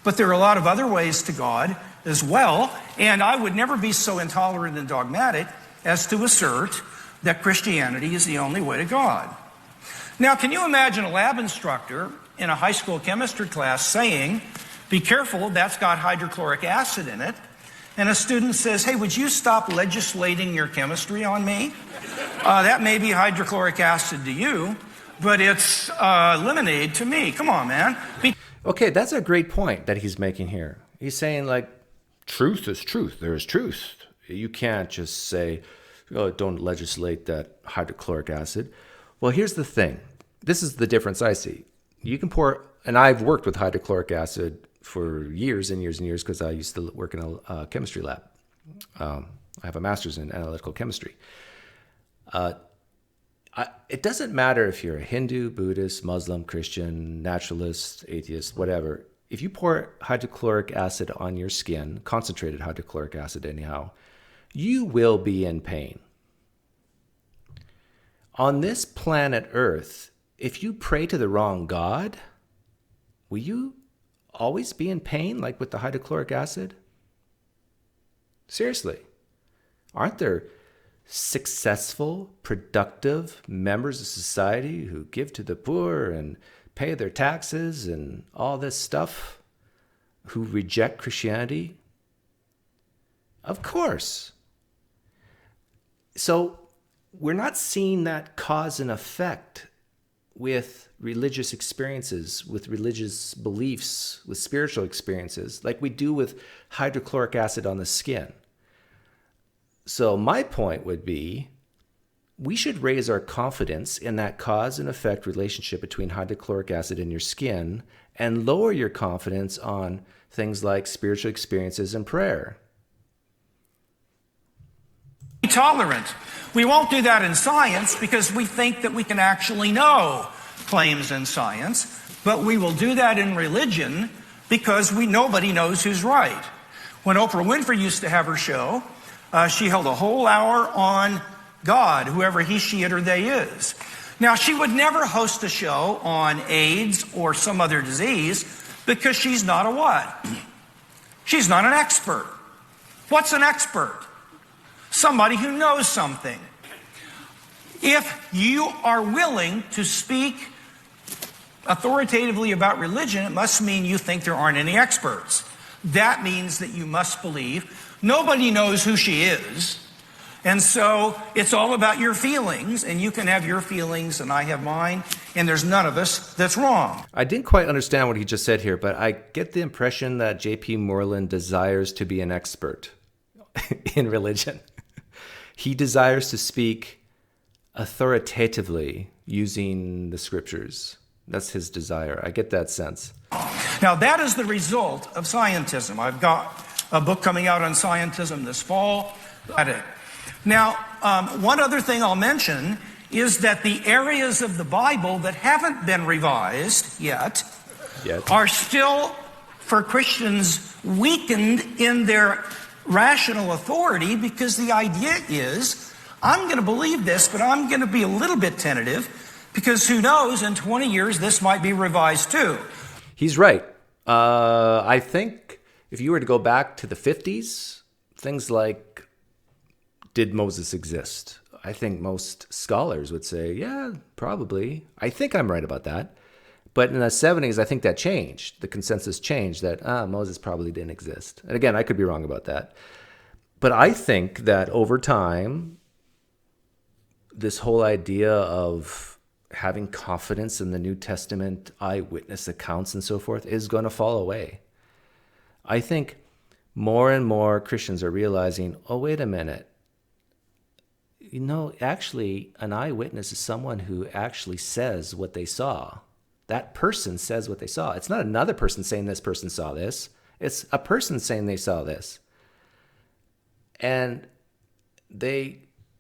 but there are a lot of other ways to God as well. And I would never be so intolerant and dogmatic as to assert that Christianity is the only way to God. Now, can you imagine a lab instructor in a high school chemistry class saying, be careful, that's got hydrochloric acid in it. And a student says, hey, would you stop legislating your chemistry on me? That may be hydrochloric acid to you, but it's lemonade to me. Come on, man. Okay, that's a great point that he's making here. He's saying, like, truth is truth. There is truth. You can't just say, oh, don't legislate that hydrochloric acid. Well, here's the thing. This is the difference I see. You can pour, and I've worked with hydrochloric acid for years and years and years because I used to work in a chemistry lab. I have a master's in analytical chemistry. It doesn't matter if you're a Hindu, Buddhist, Muslim, Christian, naturalist, atheist, whatever. If you pour hydrochloric acid on your skin, concentrated hydrochloric acid anyhow, you will be in pain. On this planet Earth, if you pray to the wrong God, will you always be in pain, like with the hydrochloric acid? Seriously. Aren't there successful, productive members of society who give to the poor and pay their taxes and all this stuff, who reject Christianity? Of course. So we're not seeing that cause and effect with religious experiences, with religious beliefs, with spiritual experiences, like we do with hydrochloric acid on the skin. So my point would be, we should raise our confidence in that cause and effect relationship between hydrochloric acid and your skin, and lower your confidence on things like spiritual experiences and prayer. Tolerant. We won't do that in science because we think that we can actually know claims in science, but we will do that in religion because nobody knows who's right. When Oprah Winfrey used to have her show, she held a whole hour on God, whoever he, she, it, or they is. Now, she would never host a show on AIDS or some other disease because she's not a what? She's not an expert. What's an expert? Somebody who knows something. If you are willing to speak authoritatively about religion, it must mean you think there aren't any experts. That means that you must believe nobody knows who she is. And so it's all about your feelings, and you can have your feelings and I have mine, and there's none of us that's wrong. I didn't quite understand what he just said here, but I get the impression that J.P. Moreland desires to be an expert in religion. He desires to speak authoritatively using the scriptures. That's his desire. I get that sense. Now, that is the result of Scientism. I've got a book coming out on Scientism this fall. Now, one other thing I'll mention is that the areas of the Bible that haven't been revised yet Yet. are still, for Christians, weakened in their rational authority, because the idea is, I'm going to believe this, but I'm going to be a little bit tentative, because who knows, in 20 years this might be revised too. He's right. I think if you were to go back to the 50s, things like, did Moses exist? I think most scholars would say, yeah, probably. I think I'm right about that. But in the 70s, I think that changed. The consensus changed that Moses probably didn't exist. And again, I could be wrong about that. But I think that over time, this whole idea of having confidence in the New Testament eyewitness accounts and so forth is going to fall away. I think more and more Christians are realizing, oh, wait a minute. You know, actually, an eyewitness is someone who actually says what they saw. That person says what they saw. It's not another person saying this person saw this. It's a person saying they saw this. And they,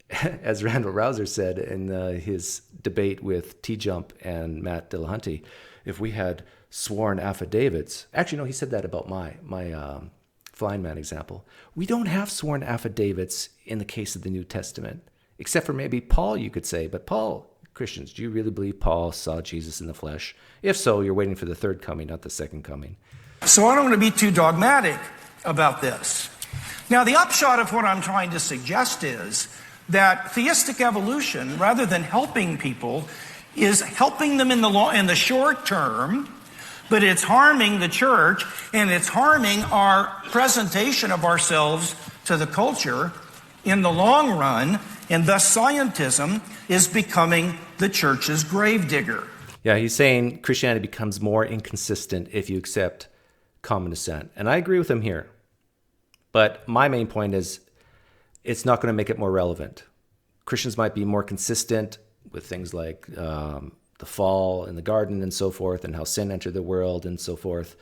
as Randall Rouser said in his debate with T-Jump and Matt Dillahunty, if we had sworn affidavits, actually, no, he said that about my Flying Man example. We don't have sworn affidavits in the case of the New Testament, except for maybe Paul, you could say. But Paul, Christians, do you really believe Paul saw Jesus in the flesh? If so, you're waiting for the third coming, not the second coming. So I don't want to be too dogmatic about this. Now, the upshot of what I'm trying to suggest is that theistic evolution, rather than helping people, is helping them in the short term, but it's harming the church, and it's harming our presentation of ourselves to the culture in the long run, and thus scientism is becoming the church's gravedigger. Yeah, he's saying Christianity becomes more inconsistent if you accept common descent. And I agree with him here. But my main point is it's not going to make it more relevant. Christians might be more consistent with things like the fall in the garden and so forth, and how sin entered the world and so forth.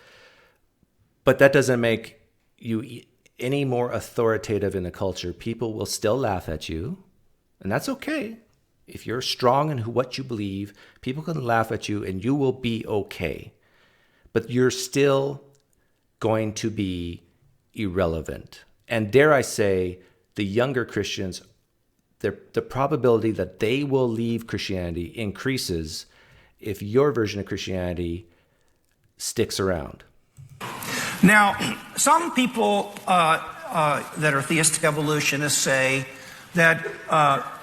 But that doesn't make you any more authoritative in the culture. People will still laugh at you, and that's okay. If you're strong in what you believe, people can laugh at you and you will be okay. But you're still going to be irrelevant. And dare I say, the younger Christians, the probability that they will leave Christianity increases if your version of Christianity sticks around. Now, some people that are theistic evolutionists say that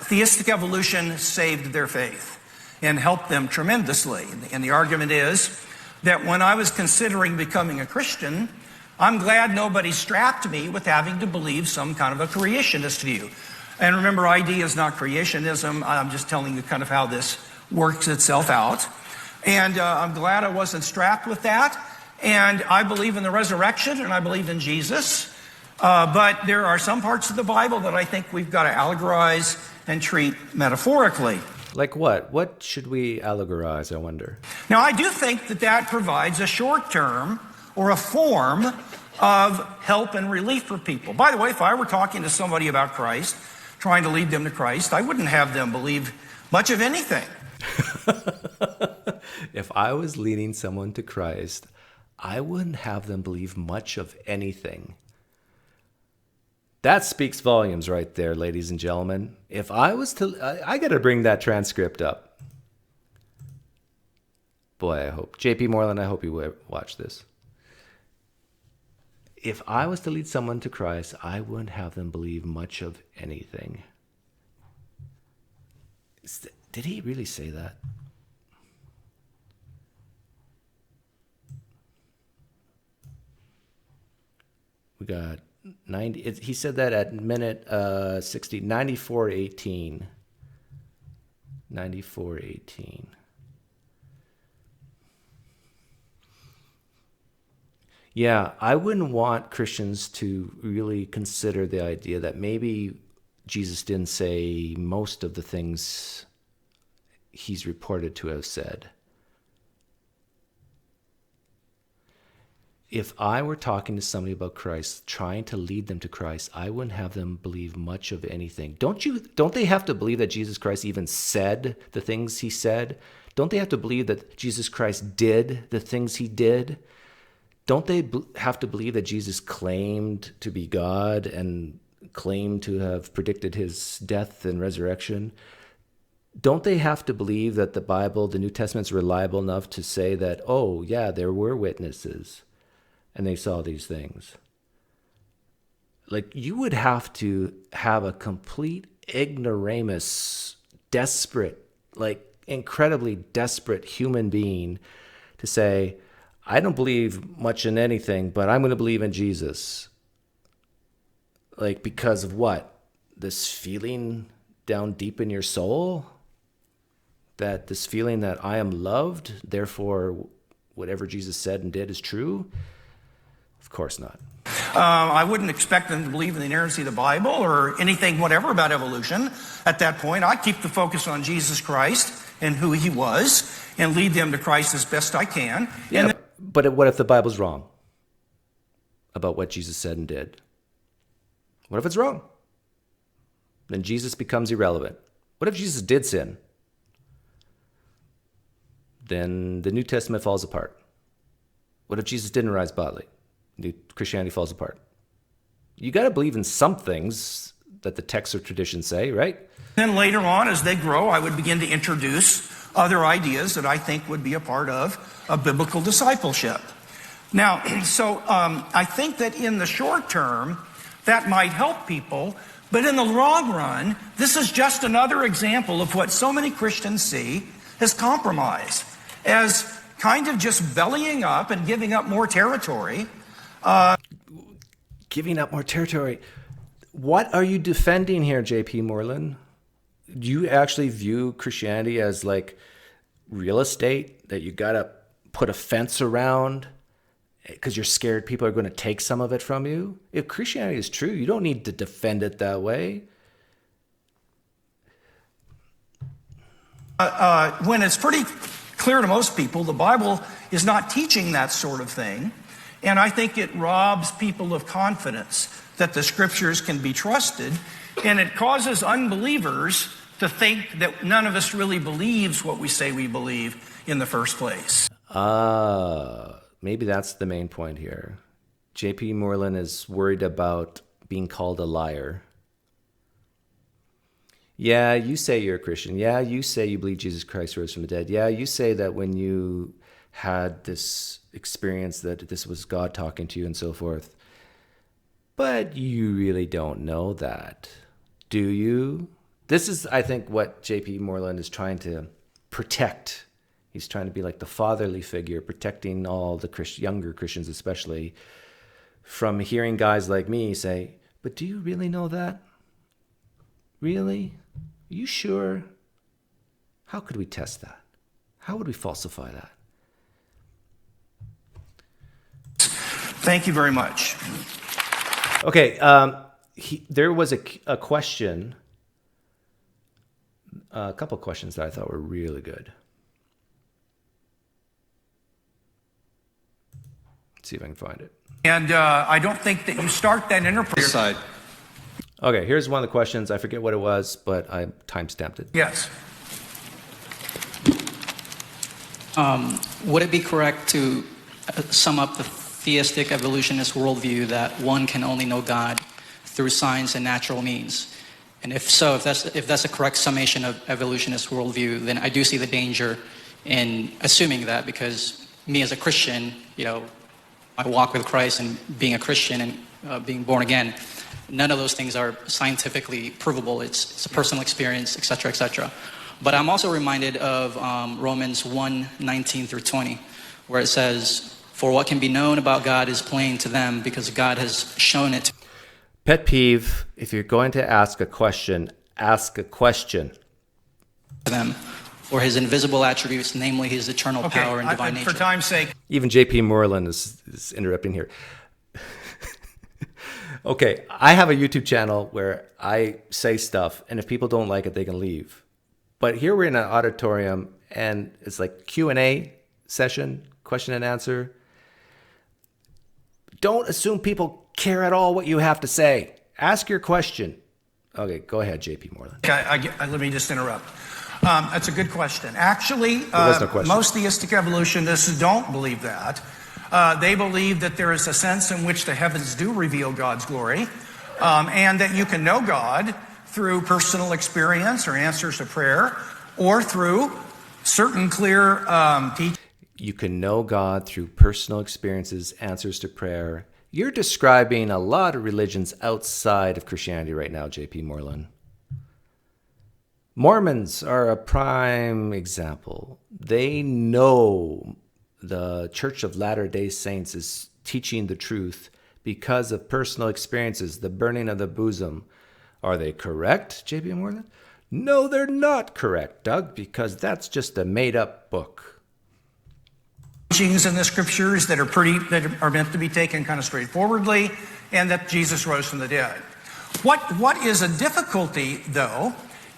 theistic evolution saved their faith and helped them tremendously. And the argument is that when I was considering becoming a Christian, I'm glad nobody strapped me with having to believe some kind of a creationist view. And remember, ID is not creationism. I'm just telling you kind of how this works itself out. And I'm glad I wasn't strapped with that. And I believe in the resurrection, and I believe in Jesus. But there are some parts of the Bible that I think we've got to allegorize and treat metaphorically. Like what? What should we allegorize, I wonder? Now, I do think that that provides a short term or a form of help and relief for people. By the way, if I were talking to somebody about Christ, trying to lead them to Christ, I wouldn't have them believe much of anything. If I was leading someone to Christ, I wouldn't have them believe much of anything. That speaks volumes right there, ladies and gentlemen. If I was to, I got to bring that transcript up. Boy, I hope. P Moreland, I hope you watch this. If I was to lead someone to Christ, I wouldn't have them believe much of anything. Did he really say that? We got 90. He said that at minute 60, 94:18. 94:18. Yeah, I wouldn't want Christians to really consider the idea that maybe Jesus didn't say most of the things he's reported to have said. If I were talking to somebody about Christ, trying to lead them to Christ, I wouldn't have them believe much of anything. Don't they have to believe that Jesus Christ even said the things he said Don't they have to believe that Jesus Christ did the things he did? Don't they have to believe that Jesus claimed to be God and claimed to have predicted his death and resurrection? Don't they have to believe that the Bible, the New Testament's reliable enough to say that, oh, yeah, there were witnesses and they saw these things? Like, you would have to have a complete ignoramus, desperate, like incredibly desperate human being to say, I don't believe much in anything, but I'm going to believe in Jesus. Like, because of what? This feeling down deep in your soul? That this feeling that I am loved, therefore whatever Jesus said and did is true? Of course not. I wouldn't expect them to believe in the inerrancy of the Bible or anything whatever about evolution. At that point, I'd keep the focus on Jesus Christ and who he was and lead them to Christ as best I can. Yeah, but what if the Bible's wrong about what Jesus said and did? What if it's wrong? Then Jesus becomes irrelevant. What if Jesus did sin? Then the New Testament falls apart. What if Jesus didn't rise bodily? Christianity falls apart. You got to believe in some things that the texts or traditions say, right? Then later on, as they grow, I would begin to introduce other ideas that I think would be a part of a biblical discipleship. Now, so I think that in the short term, that might help people, but in the long run, this is just another example of what so many Christians see as compromise, as kind of just bellying up and giving up more territory. Giving up more territory. What are you defending here, P Moreland? Do you actually view Christianity as like real estate that you got to put a fence around because you're scared people are going to take some of it from you? If Christianity is true, you don't need to defend it that way. When it's pretty clear to most people, the Bible is not teaching that sort of thing. And I think it robs people of confidence that the scriptures can be trusted. And it causes unbelievers to think that none of us really believes what we say we believe in the first place. Maybe that's the main point here. P Moreland is worried about being called a liar. Yeah, you say you're a Christian. Yeah, you say you believe Jesus Christ rose from the dead. Yeah, you say that when you had this experience that this was God talking to you and so forth. But you really don't know that, do you? This is, I think, what P Moreland is trying to protect. He's trying to be like the fatherly figure, protecting all the younger Christians especially from hearing guys like me say, but do you really know that? Really? Are you sure? How could we test that? How would we falsify that? Thank you very much. Okay, there was a question, a couple of questions that I thought were really good. Let's see if I can find it. And I don't think that you start that interpretation. Okay, here's one of the questions. I forget what it was, but I time-stamped it. Yes. Would it be correct to sum up the theistic evolutionist worldview that one can only know God through science and natural means? And if so, if that's a correct summation of evolutionist worldview, then I do see the danger in assuming that, because me as a Christian, I walk with Christ and being a Christian and being born again, none of those things are scientifically provable. It's a personal experience, et cetera, et cetera. But I'm also reminded of Romans 1:19 through 20, where it says, "For what can be known about God is plain to them, because God has shown it." Pet peeve: if you're going to ask a question To them, or his invisible attributes, namely his eternal power and divine nature. For time's sake. Even P Moreland is interrupting here. Okay, I have a YouTube channel where I say stuff, and if people don't like it, they can leave. But here we're in an auditorium, and it's like Q&A session, question and answer. Don't assume people care at all what you have to say. Ask your question. Okay, go ahead, P Moreland. Let me just interrupt. That's a good question. Actually, was no question. most theistic evolutionists don't believe that. They believe that there is a sense in which the heavens do reveal God's glory, and that you can know God through personal experience or answers to prayer, or through certain clear teachings. You can know God through personal experiences, answers to prayer. You're describing a lot of religions outside of Christianity right now, J.P. Moreland. Mormons are a prime example. They know the Church of Latter-day Saints is teaching the truth because of personal experiences, the burning of the bosom. Are they correct, J.P. Moreland? No, they're not correct, Doug, because that's just a made-up book. Teachings in the scriptures that are meant to be taken kind of straightforwardly, and that Jesus rose from the dead. What is a difficulty, though,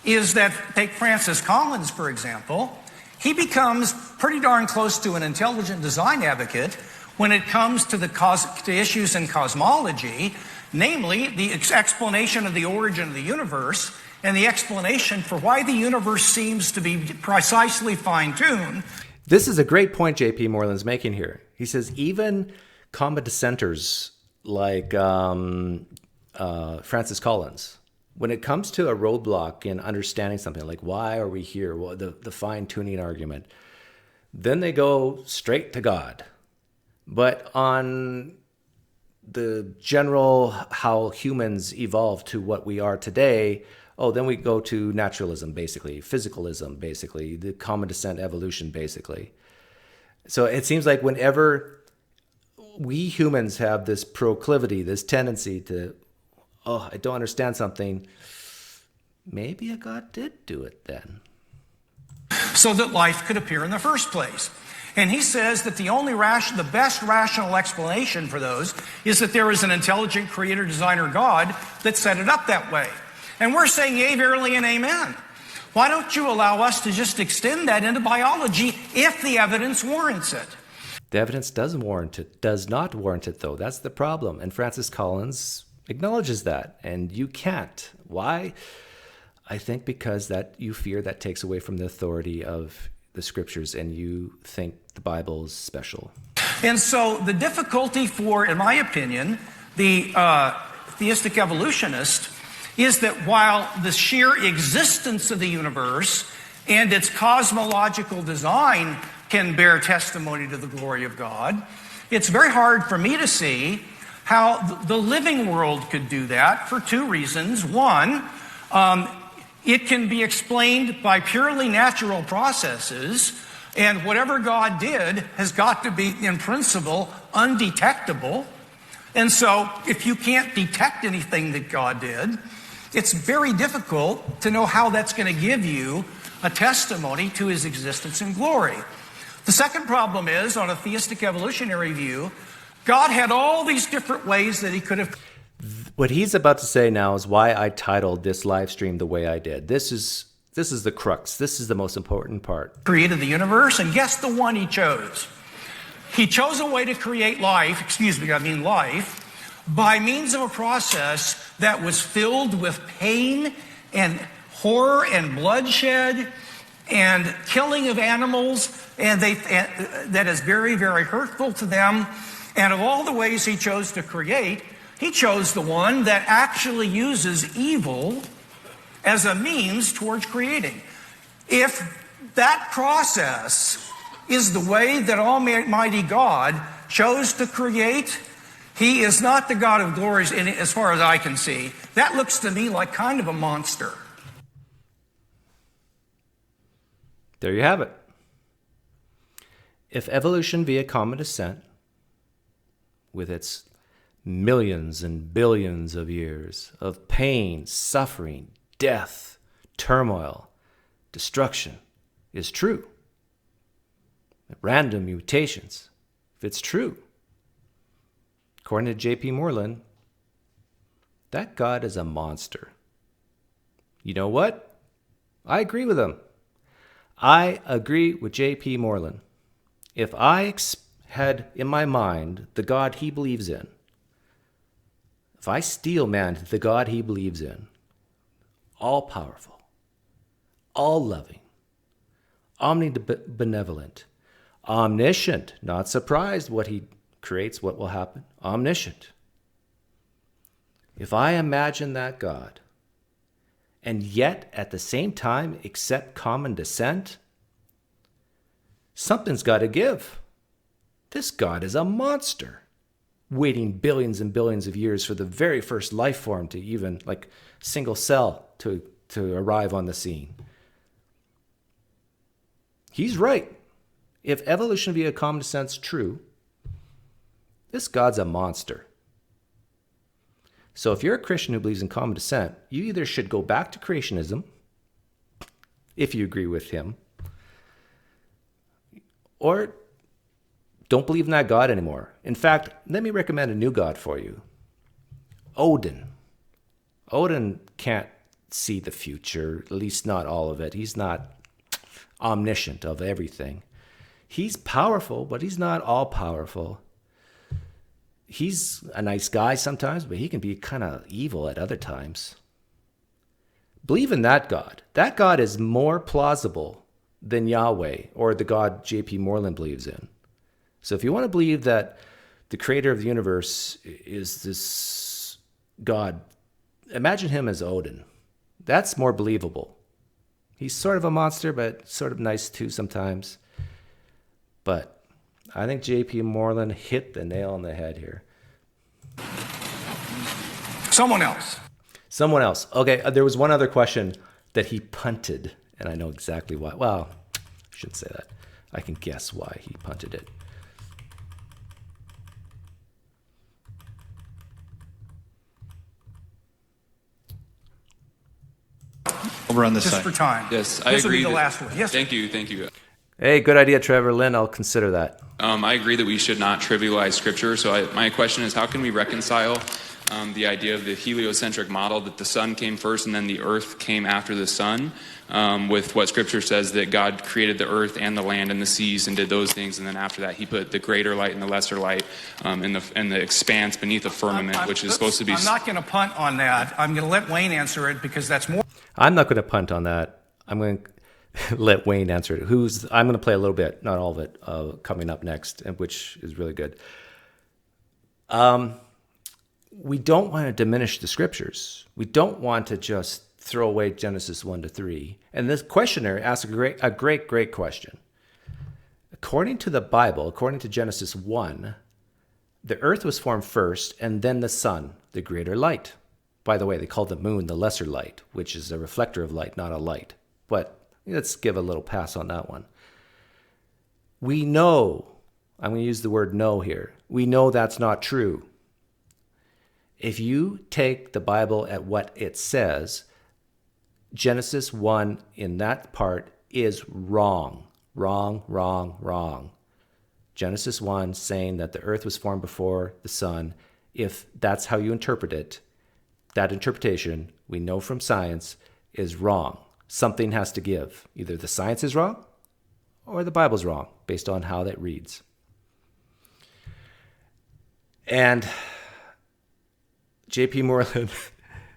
is that, take Francis Collins, for example, he becomes pretty darn close to an intelligent design advocate when it comes to to issues in cosmology, namely the explanation of the origin of the universe and the explanation for why the universe seems to be precisely fine-tuned. This is a great point J.P. Moreland's making here. He says even common dissenters like Francis Collins, when it comes to a roadblock in understanding something, like why are we here, well, the fine-tuning argument, then they go straight to God. But on the general how humans evolved to what we are today, then we go to naturalism, basically, physicalism, basically, the common descent evolution, basically. So it seems like whenever we humans have this proclivity, this tendency to, I don't understand something, maybe a God did do it then. So that life could appear in the first place. And he says that the best rational explanation for those is that there is an intelligent creator, designer God that set it up that way. And we're saying yea, verily, and amen. Why don't you allow us to just extend that into biology if the evidence warrants it? The evidence does not warrant it, though. That's the problem. And Francis Collins acknowledges that. And you can't. Why? I think because that you fear that takes away from the authority of the scriptures and you think the Bible is special. And so the difficulty for, in my opinion, the theistic evolutionist is that while the sheer existence of the universe and its cosmological design can bear testimony to the glory of God, it's very hard for me to see how the living world could do that for two reasons. One, it can be explained by purely natural processes, and whatever God did has got to be, in principle, undetectable. And so if you can't detect anything that God did, it's very difficult to know how that's going to give you a testimony to his existence and glory. The second problem is, on a theistic evolutionary view, God had all these different ways that he could have. What he's about to say now is why I titled this live stream the way I did. This is the crux. This is the most important part. Created the universe, and guess the one he chose. He chose a way to create life, by means of a process that was filled with pain and horror and bloodshed and killing of animals, and that is very, very hurtful to them. And of all the ways he chose to create, he chose the one that actually uses evil as a means towards creating. If that process is the way that Almighty God chose to create, he is not the God of glories as far as I can see. That looks to me like kind of a monster. There you have it. If evolution via common descent, with its millions and billions of years of pain, suffering, death, turmoil, destruction, is true, random mutations, if it's true, according to J.P. Moreland, that God is a monster. You know what? I agree with him. I agree with J.P. Moreland. If I had in my mind the God he believes in, if I steel man the God he believes in, all powerful, all loving, omnibenevolent, omniscient, not surprised what he creates, what will happen, omniscient. If I imagine that God, and yet at the same time accept common descent, something's got to give. This God is a monster, waiting billions and billions of years for the very first life form to even, like single cell, to arrive on the scene. He's right. If evolution via common descent's true, this God's a monster. So if you're a Christian who believes in common descent, you either should go back to creationism, if you agree with him, or don't believe in that God anymore. In fact, let me recommend a new God for you. Odin. Odin can't see the future, at least not all of it. He's not omniscient of everything. He's powerful, but he's not all powerful. He's a nice guy sometimes, but he can be kind of evil at other times. Believe in that God. That God is more plausible than Yahweh or the God J.P. Moreland believes in. So if you want to believe that the creator of the universe is this God, imagine him as Odin. That's more believable. He's sort of a monster, but sort of nice too sometimes. But I think J.P. Moreland hit the nail on the head here. Someone else. Someone else. Okay, there was one other question that he punted, and I know exactly why. Well, I shouldn't say that. I can guess why he punted it. Over on this Just side. for time. Yes, I This will agree. be the last one. Yes, sir. Thank you. Hey, good idea, Trevor Lynn. I'll consider that. I agree that we should not trivialize Scripture. So my question is, how can we reconcile the idea of the heliocentric model that the sun came first and then the earth came after the sun, with what Scripture says that God created the earth and the land and the seas and did those things, and then after that He put the greater light and the lesser light in the expanse beneath the firmament, which is supposed to be. I'm not going to punt on that. I'm going to let Wayne answer it because that's more. I'm not going to punt on that. I'm going to let Wayne answer it. I'm going to play a little bit, not all of it, coming up next, which is really good. We don't want to diminish the scriptures. We don't want to just throw away Genesis 1 to 3. And this questioner asked a great question. According to the Bible, according to Genesis 1, the earth was formed first, and then the sun, the greater light. By the way, they call the moon the lesser light, which is a reflector of light, not a light. But let's give a little pass on that one. We know, I'm going to use the word know here, we know that's not true. If you take the Bible at what it says, Genesis 1 in that part is wrong. Wrong. Genesis 1 saying that the earth was formed before the sun, if that's how you interpret it, that interpretation, we know from science, is wrong. Something has to give. Either the science is wrong or the Bible's wrong based on how that reads. And J.P. Moreland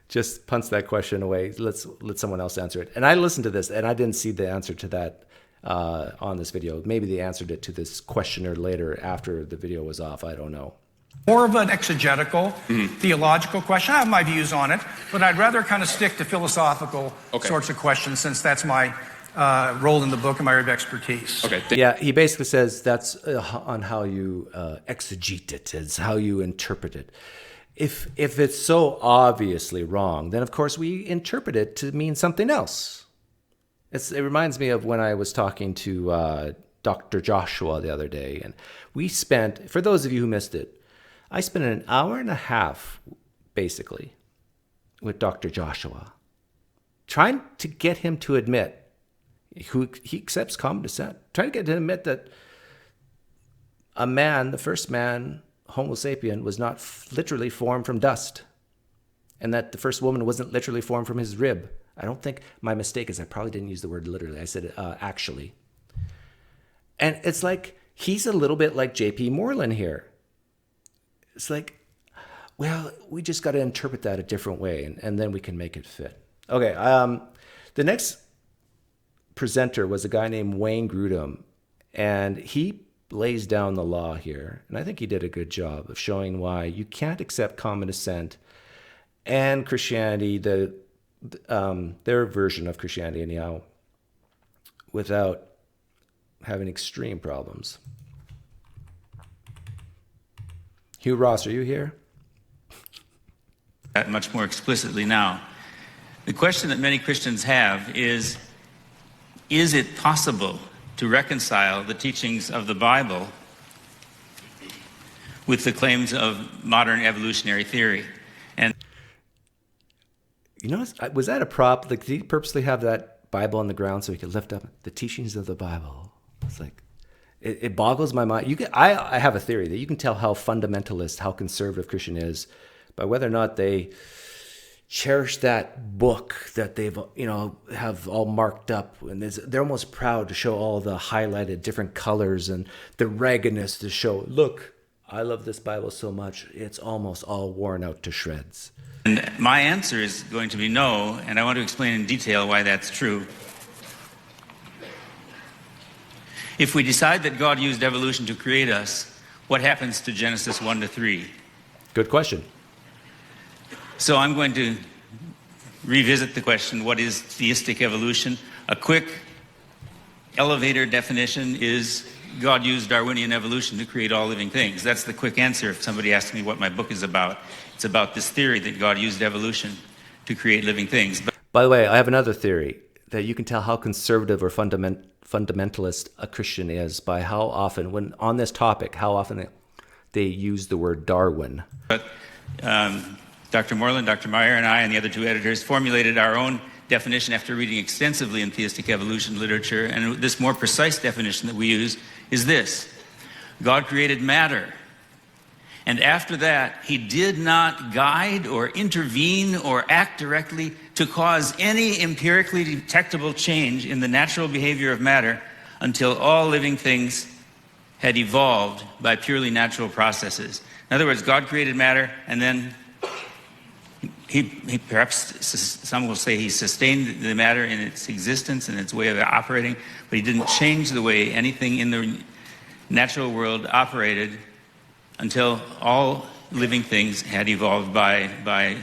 just punts that question away. Let someone else answer it. And I listened to this, and I didn't see the answer to that on this video. Maybe they answered it to this questioner later after the video was off. I don't know. More of an exegetical, theological question. I have my views on it, but I'd rather kind of stick to philosophical sorts of questions since that's my role in the book and my area of expertise. Okay. Yeah, he basically says that's on how you exegete it, it's how you interpret it. If it's so obviously wrong, then of course we interpret it to mean something else. It reminds me of when I was talking to Dr. Joshua the other day, and we spent, for those of you who missed it, I spent an hour and a half, basically, with Dr. Joshua, trying to get him to admit, he accepts common descent, trying to get him to admit that a man, the first man, Homo sapien, was not literally formed from dust, and that the first woman wasn't literally formed from his rib. I don't think, my mistake is I probably didn't use the word literally. I said actually. And it's like, he's a little bit like J.P. Moreland here. It's like, well, we just got to interpret that a different way, and then we can make it fit. Okay, the next presenter was a guy named Wayne Grudem, and he lays down the law here, and I think he did a good job of showing why you can't accept common assent and Christianity, their version of Christianity anyhow, without having extreme problems. Hugh Ross, are you here? That much more explicitly now. The question that many Christians have is it possible to reconcile the teachings of the Bible with the claims of modern evolutionary theory? And you know, was that a prop? Like, did he purposely have that Bible on the ground so he could lift up the teachings of the Bible? It's like, it boggles my mind. I have a theory that you can tell how fundamentalist, how conservative Christian is by whether or not they cherish that book that they've, have all marked up, and they're almost proud to show all the highlighted different colors and the raggedness to show, look, I love this Bible so much, it's almost all worn out to shreds. And my answer is going to be no, and I want to explain in detail why that's true. If we decide that God used evolution to create us, what happens to Genesis 1-3? Good question. So I'm going to revisit the question, what is theistic evolution? A quick elevator definition is God used Darwinian evolution to create all living things. That's the quick answer if somebody asks me what my book is about. It's about this theory that God used evolution to create living things. By the way, I have another theory that you can tell how conservative or fundamentalist a Christian is by how often, when on this topic, how often they use the word Darwin. But Dr. Moreland, Dr. Meyer, and I, and the other two editors formulated our own definition after reading extensively in theistic evolution literature. And this more precise definition that we use is this: God created matter. And after that, he did not guide or intervene or act directly to cause any empirically detectable change in the natural behavior of matter until all living things had evolved by purely natural processes. In other words, God created matter, and then he perhaps, some will say, he sustained the matter in its existence and its way of operating, but he didn't change the way anything in the natural world operated until all living things had evolved by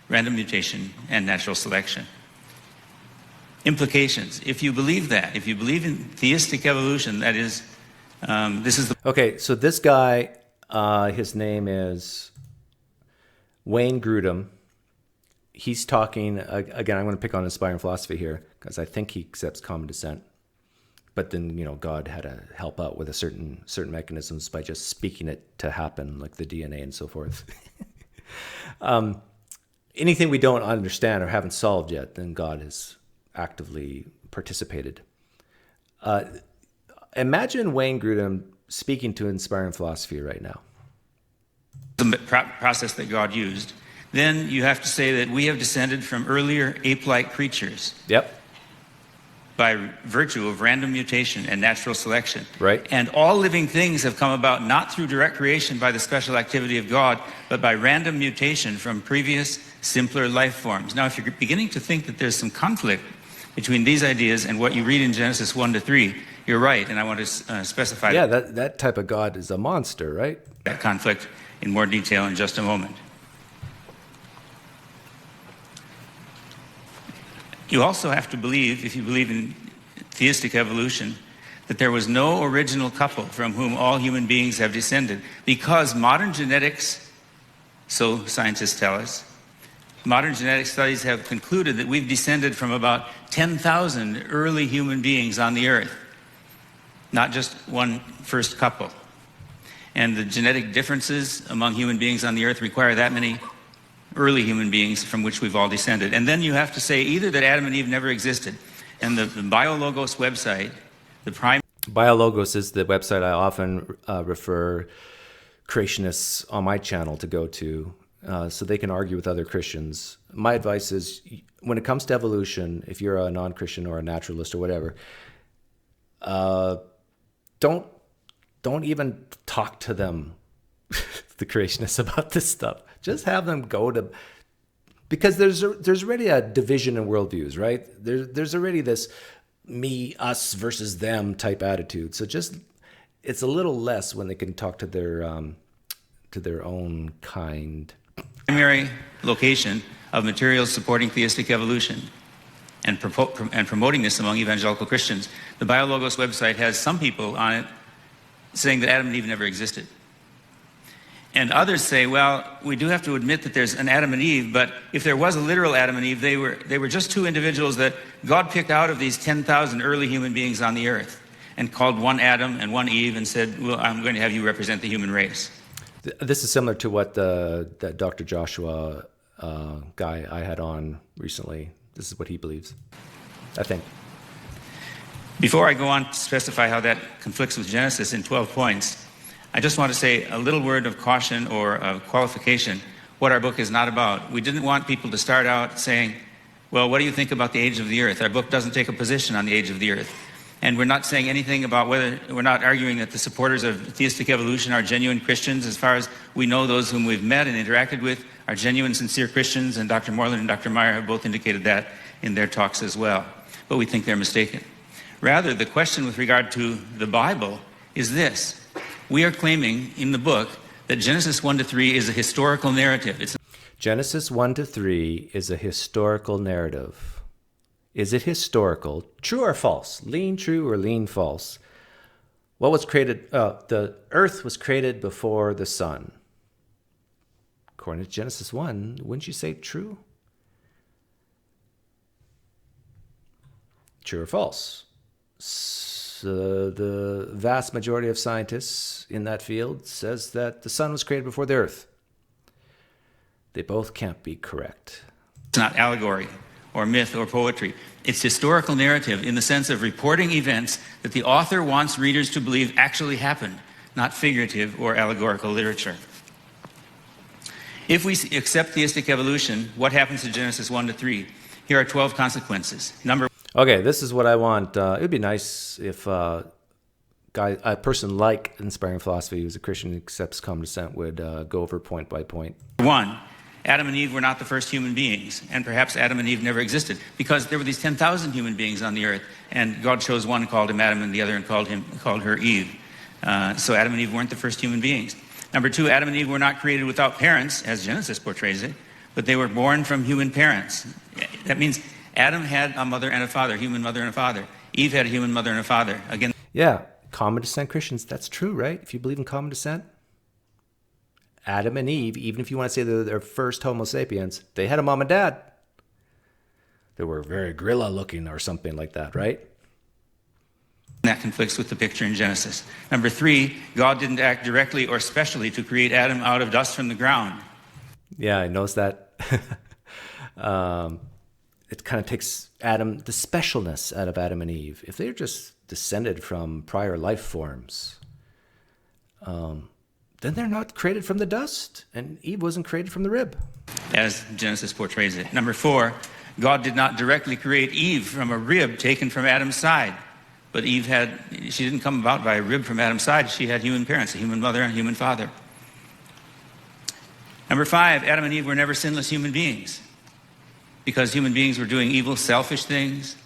random mutation and natural selection. Implications. If you believe that, if you believe in theistic evolution, that is, this is the... Okay, so this guy, his name is Wayne Grudem. He's talking, again, I'm going to pick on inspiring philosophy here, because I think he accepts common descent. But then, God had to help out with certain mechanisms by just speaking it to happen, like the DNA and so forth. Anything we don't understand or haven't solved yet, then God has actively participated. Imagine Wayne Grudem speaking to inspiring philosophy right now. The process that God used. Then you have to say that we have descended from earlier ape-like creatures. Yep. By virtue of random mutation and natural selection. Right. And all living things have come about not through direct creation by the special activity of God, but by random mutation from previous, simpler life forms. Now, if you're beginning to think that there's some conflict between these ideas and what you read in Genesis 1-3, you're right, and I want to specify that type of God is a monster, right? That conflict in more detail in just a moment. You also have to believe, if you believe in theistic evolution, that there was no original couple from whom all human beings have descended, because modern genetics, so scientists tell us, modern genetic studies have concluded that we've descended from about 10,000 early human beings on the earth, not just one first couple. And the genetic differences among human beings on the earth require that many early human beings from which we've all descended. And then you have to say either that Adam and Eve never existed, and the BioLogos website, the prime... BioLogos is the website I often refer creationists on my channel to go to, so they can argue with other Christians. My advice is, when it comes to evolution, if you're a non-Christian or a naturalist or whatever, don't even talk to them, the creationists, about this stuff. Just have them go to, because there's already a division in worldviews, right? There's already this me, us versus them type attitude. So just it's a little less when they can talk to their own kind. Primary location of materials supporting theistic evolution and promoting this among evangelical Christians. The BioLogos website has some people on it saying that Adam and Eve never existed. And others say, well, we do have to admit that there's an Adam and Eve, but if there was a literal Adam and Eve, they were just two individuals that God picked out of these 10,000 early human beings on the earth and called one Adam and one Eve and said, well, I'm going to have you represent the human race. This is similar to what that Dr. Joshua guy I had on recently. This is what he believes, I think. Before I go on to specify how that conflicts with Genesis in 12 points, I just want to say a little word of caution or of qualification, what our book is not about. We didn't want people to start out saying, well, what do you think about the age of the earth? Our book doesn't take a position on the age of the earth. And we're not saying anything about we're not arguing that the supporters of theistic evolution are genuine Christians. As far as we know, those whom we've met and interacted with are genuine, sincere Christians, and Dr. Moreland and Dr. Meyer have both indicated that in their talks as well. But we think they're mistaken. Rather, the question with regard to the Bible is this. We are claiming in the book that Genesis 1-3 is a historical narrative. Genesis 1-3 is a historical narrative. Is it historical? True or false? Lean true or lean false? What was created? The earth was created before the sun. According to Genesis 1, wouldn't you say true? True or false? So the vast majority of scientists in that field says that the sun was created before the earth. They both can't be correct. It's not allegory or myth or poetry. It's historical narrative in the sense of reporting events that the author wants readers to believe actually happened, not figurative or allegorical literature. If we accept theistic evolution, what happens to Genesis 1-3? Here are 12 consequences. Okay, this is what I want. It would be nice if a person like Inspiring Philosophy, who's a Christian who accepts common descent, would go over point by point. 1, Adam and Eve were not the first human beings, and perhaps Adam and Eve never existed, because there were these 10,000 human beings on the earth, and God chose one and called him Adam, and the other and called her Eve. So Adam and Eve weren't the first human beings. 2, Adam and Eve were not created without parents, as Genesis portrays it, but they were born from human parents. That means Adam had a mother and a father, human mother and a father. Eve had a human mother and a father. Again, yeah, common descent Christians, that's true, right? If you believe in common descent, Adam and Eve, even if you want to say they're first Homo sapiens, they had a mom and dad. They were very gorilla looking or something like that, right? That conflicts with the picture in Genesis. 3, God didn't act directly or specially to create Adam out of dust from the ground. Yeah, I noticed that. It kind of takes the specialness out of Adam and Eve. If they're just descended from prior life forms, then they're not created from the dust, and Eve wasn't created from the rib. As Genesis portrays it. 4, God did not directly create Eve from a rib taken from Adam's side. But Eve she didn't come about by a rib from Adam's side. She had human parents, a human mother and a human father. 5, Adam and Eve were never sinless human beings, because human beings were doing evil, selfish things,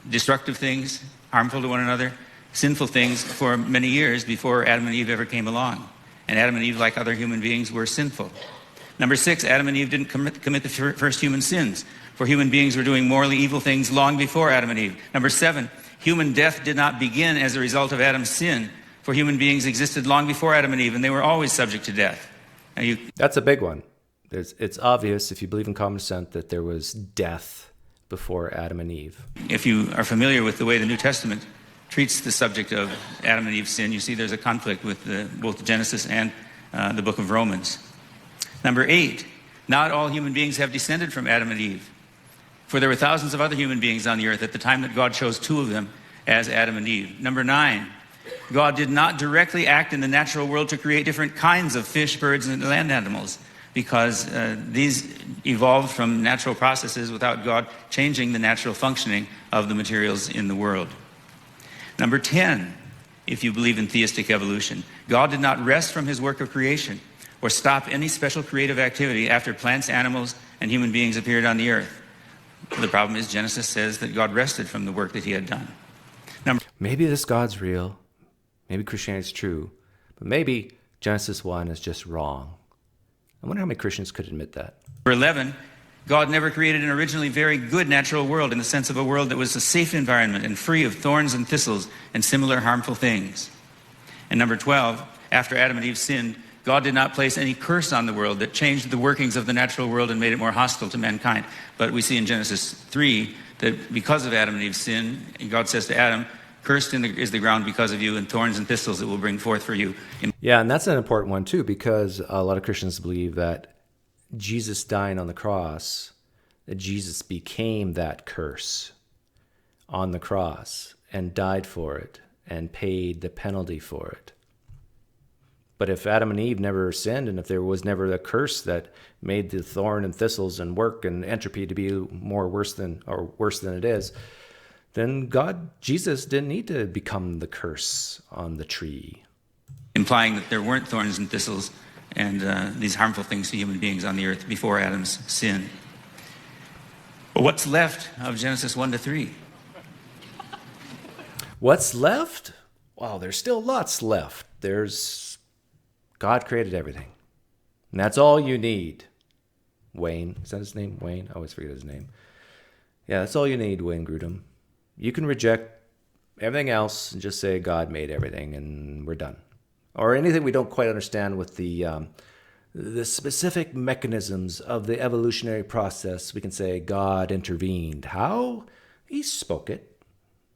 destructive things, harmful to one another, sinful things for many years before Adam and Eve ever came along. And Adam and Eve, like other human beings, were sinful. 6, Adam and Eve didn't commit the first human sins, for human beings were doing morally evil things long before Adam and Eve. 7, human death did not begin as a result of Adam's sin, for human beings existed long before Adam and Eve, and they were always subject to death. That's a big one. It's obvious, if you believe in common descent, that there was death before Adam and Eve. If you are familiar with the way the New Testament treats the subject of Adam and Eve's sin, you see there's a conflict with both Genesis and the book of Romans. 8, not all human beings have descended from Adam and Eve, for there were thousands of other human beings on the earth at the time that God chose 2 of them as Adam and Eve. 9, God did not directly act in the natural world to create different kinds of fish, birds, and land animals, because these evolved from natural processes without God changing the natural functioning of the materials in the world. 10, if you believe in theistic evolution, God did not rest from his work of creation or stop any special creative activity after plants, animals, and human beings appeared on the earth. The problem is Genesis says that God rested from the work that he had done. Maybe this God's real. Maybe Christianity's true. But maybe Genesis 1 is just wrong. I wonder how many Christians could admit that. Number 11, God never created an originally very good natural world in the sense of a world that was a safe environment and free of thorns and thistles and similar harmful things. And number 12, after Adam and Eve sinned, God did not place any curse on the world that changed the workings of the natural world and made it more hostile to mankind. But we see in Genesis 3 that because of Adam and Eve's sin, God says to Adam, cursed is the ground because of you, and thorns and thistles it will bring forth for you. Yeah, and that's an important one too, because a lot of Christians believe that Jesus dying on the cross, that Jesus became that curse on the cross and died for it and paid the penalty for it. But if Adam and Eve never sinned, and if there was never a curse that made the thorn and thistles and work and entropy to be worse than it is, then Jesus didn't need to become the curse on the tree. Implying that there weren't thorns and thistles and these harmful things to human beings on the earth before Adam's sin. But what's left of Genesis 1 to 3? What's left? Well, there's still lots left. God created everything. And that's all you need. Wayne. Is that his name? Wayne? I always forget his name. Yeah, that's all you need, Wayne Grudem. You can reject everything else and just say God made everything and we're done. Or anything we don't quite understand with the specific mechanisms of the evolutionary process, we can say God intervened. How? He spoke it.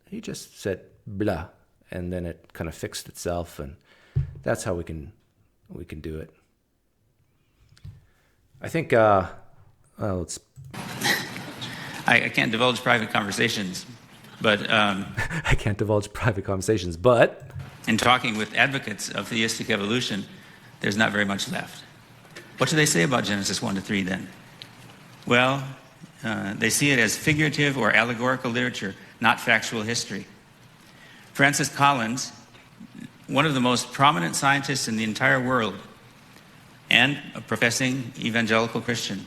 He just said blah, and then it kind of fixed itself, and that's how we can do it. I think I can't divulge private conversations, but I can't divulge private conversations, but in talking with advocates of theistic evolution, there's not very much left. What do they say about Genesis 1 to 3 then? Well, they see it as figurative or allegorical literature, not factual history. Francis Collins, one of the most prominent scientists in the entire world and a professing evangelical Christian.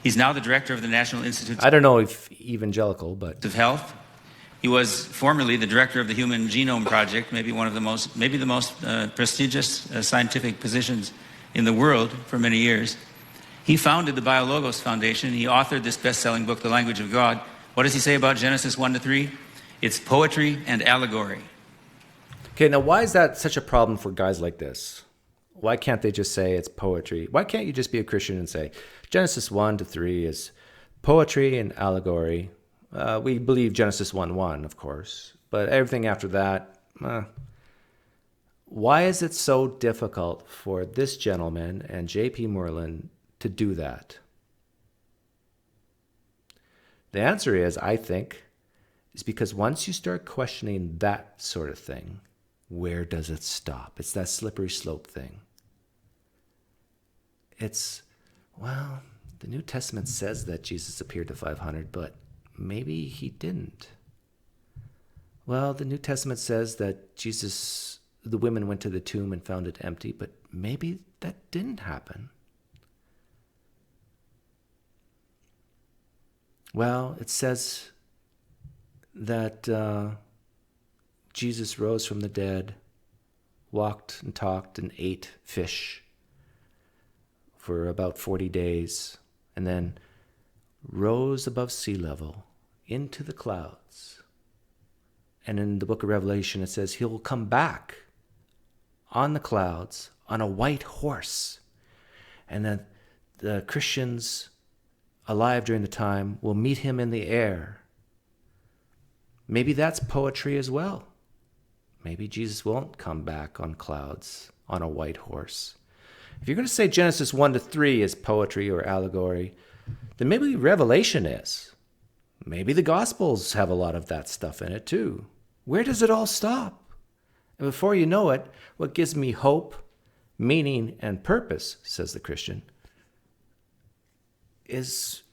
He's now the director of the National Institute I don't know if evangelical, but of Health. He was formerly the director of the Human Genome Project, maybe the most prestigious scientific positions in the world for many years. He founded the BioLogos Foundation. He authored this best-selling book, The Language of God. What does he say about Genesis 1 to 3? It's poetry and allegory. okay, now why is that such a problem for guys like this? Why can't they just say it's poetry? Why can't you just be a Christian and say Genesis 1 to 3 is poetry and allegory? We believe Genesis 1:1, of course, but everything after that, why is it so difficult for this gentleman and P Moreland to do that? The answer is, I think, is because once you start questioning that sort of thing, where does it stop? It's that slippery slope thing. Well, the New Testament says that Jesus appeared to 500, but maybe he didn't. Well, the New Testament says that the women went to the tomb and found it empty, but maybe that didn't happen. Well, it says that Jesus rose from the dead, walked and talked and ate fish for about 40 days, and then rose above sea level into the clouds. And in the book of Revelation, it says he'll come back on the clouds on a white horse. And then the Christians alive during the time will meet him in the air. Maybe that's poetry as well. Maybe Jesus won't come back on clouds on a white horse. If you're going to say Genesis 1 to 3 is poetry or allegory, then maybe Revelation is. Maybe the Gospels have a lot of that stuff in it too. Where does it all stop? And before you know it, what gives me hope, meaning, and purpose, says the Christian, is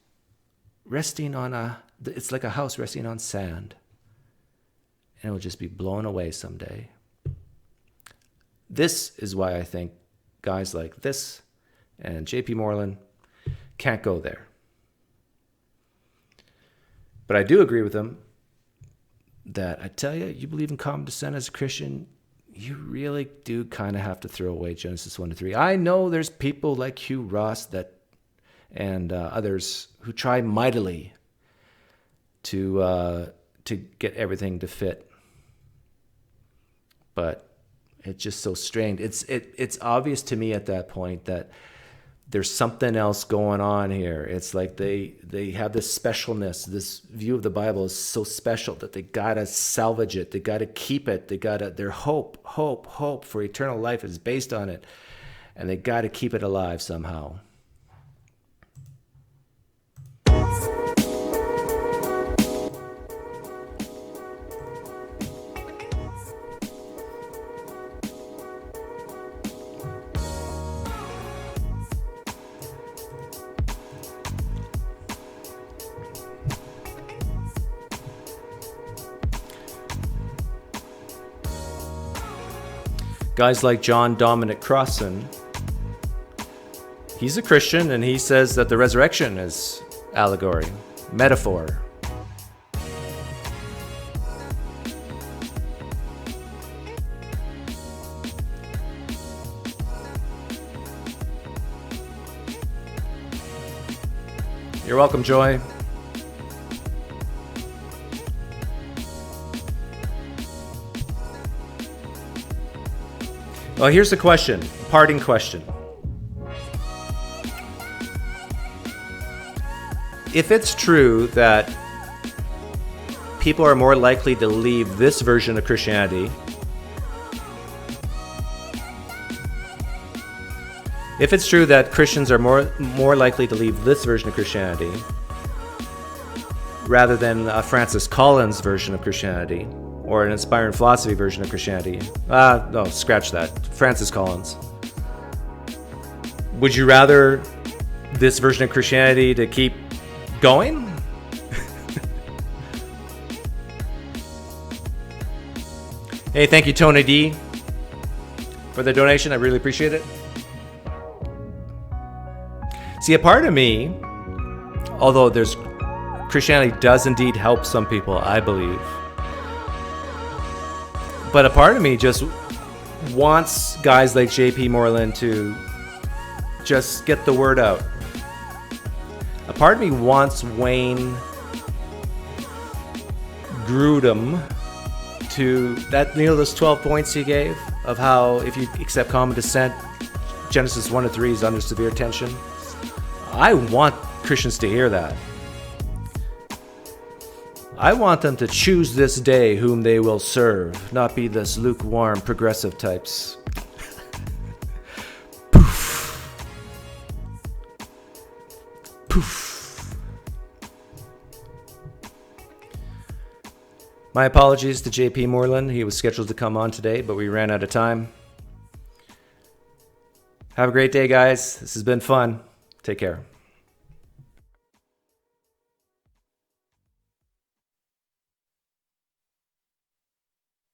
resting on it's like a house resting on sand. And it will just be blown away someday. This is why I think guys like this and P Moreland can't go there. But I do agree with him that I tell you, you believe in common descent as a Christian, you really do kind of have to throw away Genesis 1-3. I know there's people like Hugh Ross and others who try mightily to get everything to fit, but it's just so strained. It's obvious to me at that point that there's something else going on here. It's like they have this specialness. This view of the Bible is so special that they gotta salvage it. They gotta keep it. Their hope for eternal life is based on it, and they gotta keep it alive somehow. Guys like John Dominic Crossan, he's a Christian, and he says that the resurrection is allegory, metaphor. You're welcome, Joy. Well, here's the question, parting question. If it's true that people are more likely to leave this version of Christianity, if it's true that Christians are more likely to leave this version of Christianity rather than Francis Collins' version of Christianity, or an inspiring philosophy version of Christianity. No, scratch that. Francis Collins. Would you rather this version of Christianity to keep going? Hey, thank you, Tony D, for the donation. I really appreciate it. See, a part of me, although Christianity does indeed help some people, I believe, but a part of me just wants guys like P Moreland to just get the word out. A part of me wants Wayne Grudem to those 12 points he gave of how if you accept common descent, Genesis 1-3 is under severe tension. I want Christians to hear that. I want them to choose this day whom they will serve, not be this lukewarm, progressive types. Poof. Poof. My apologies to P Moreland. He was scheduled to come on today, but we ran out of time. Have a great day, guys. This has been fun. Take care.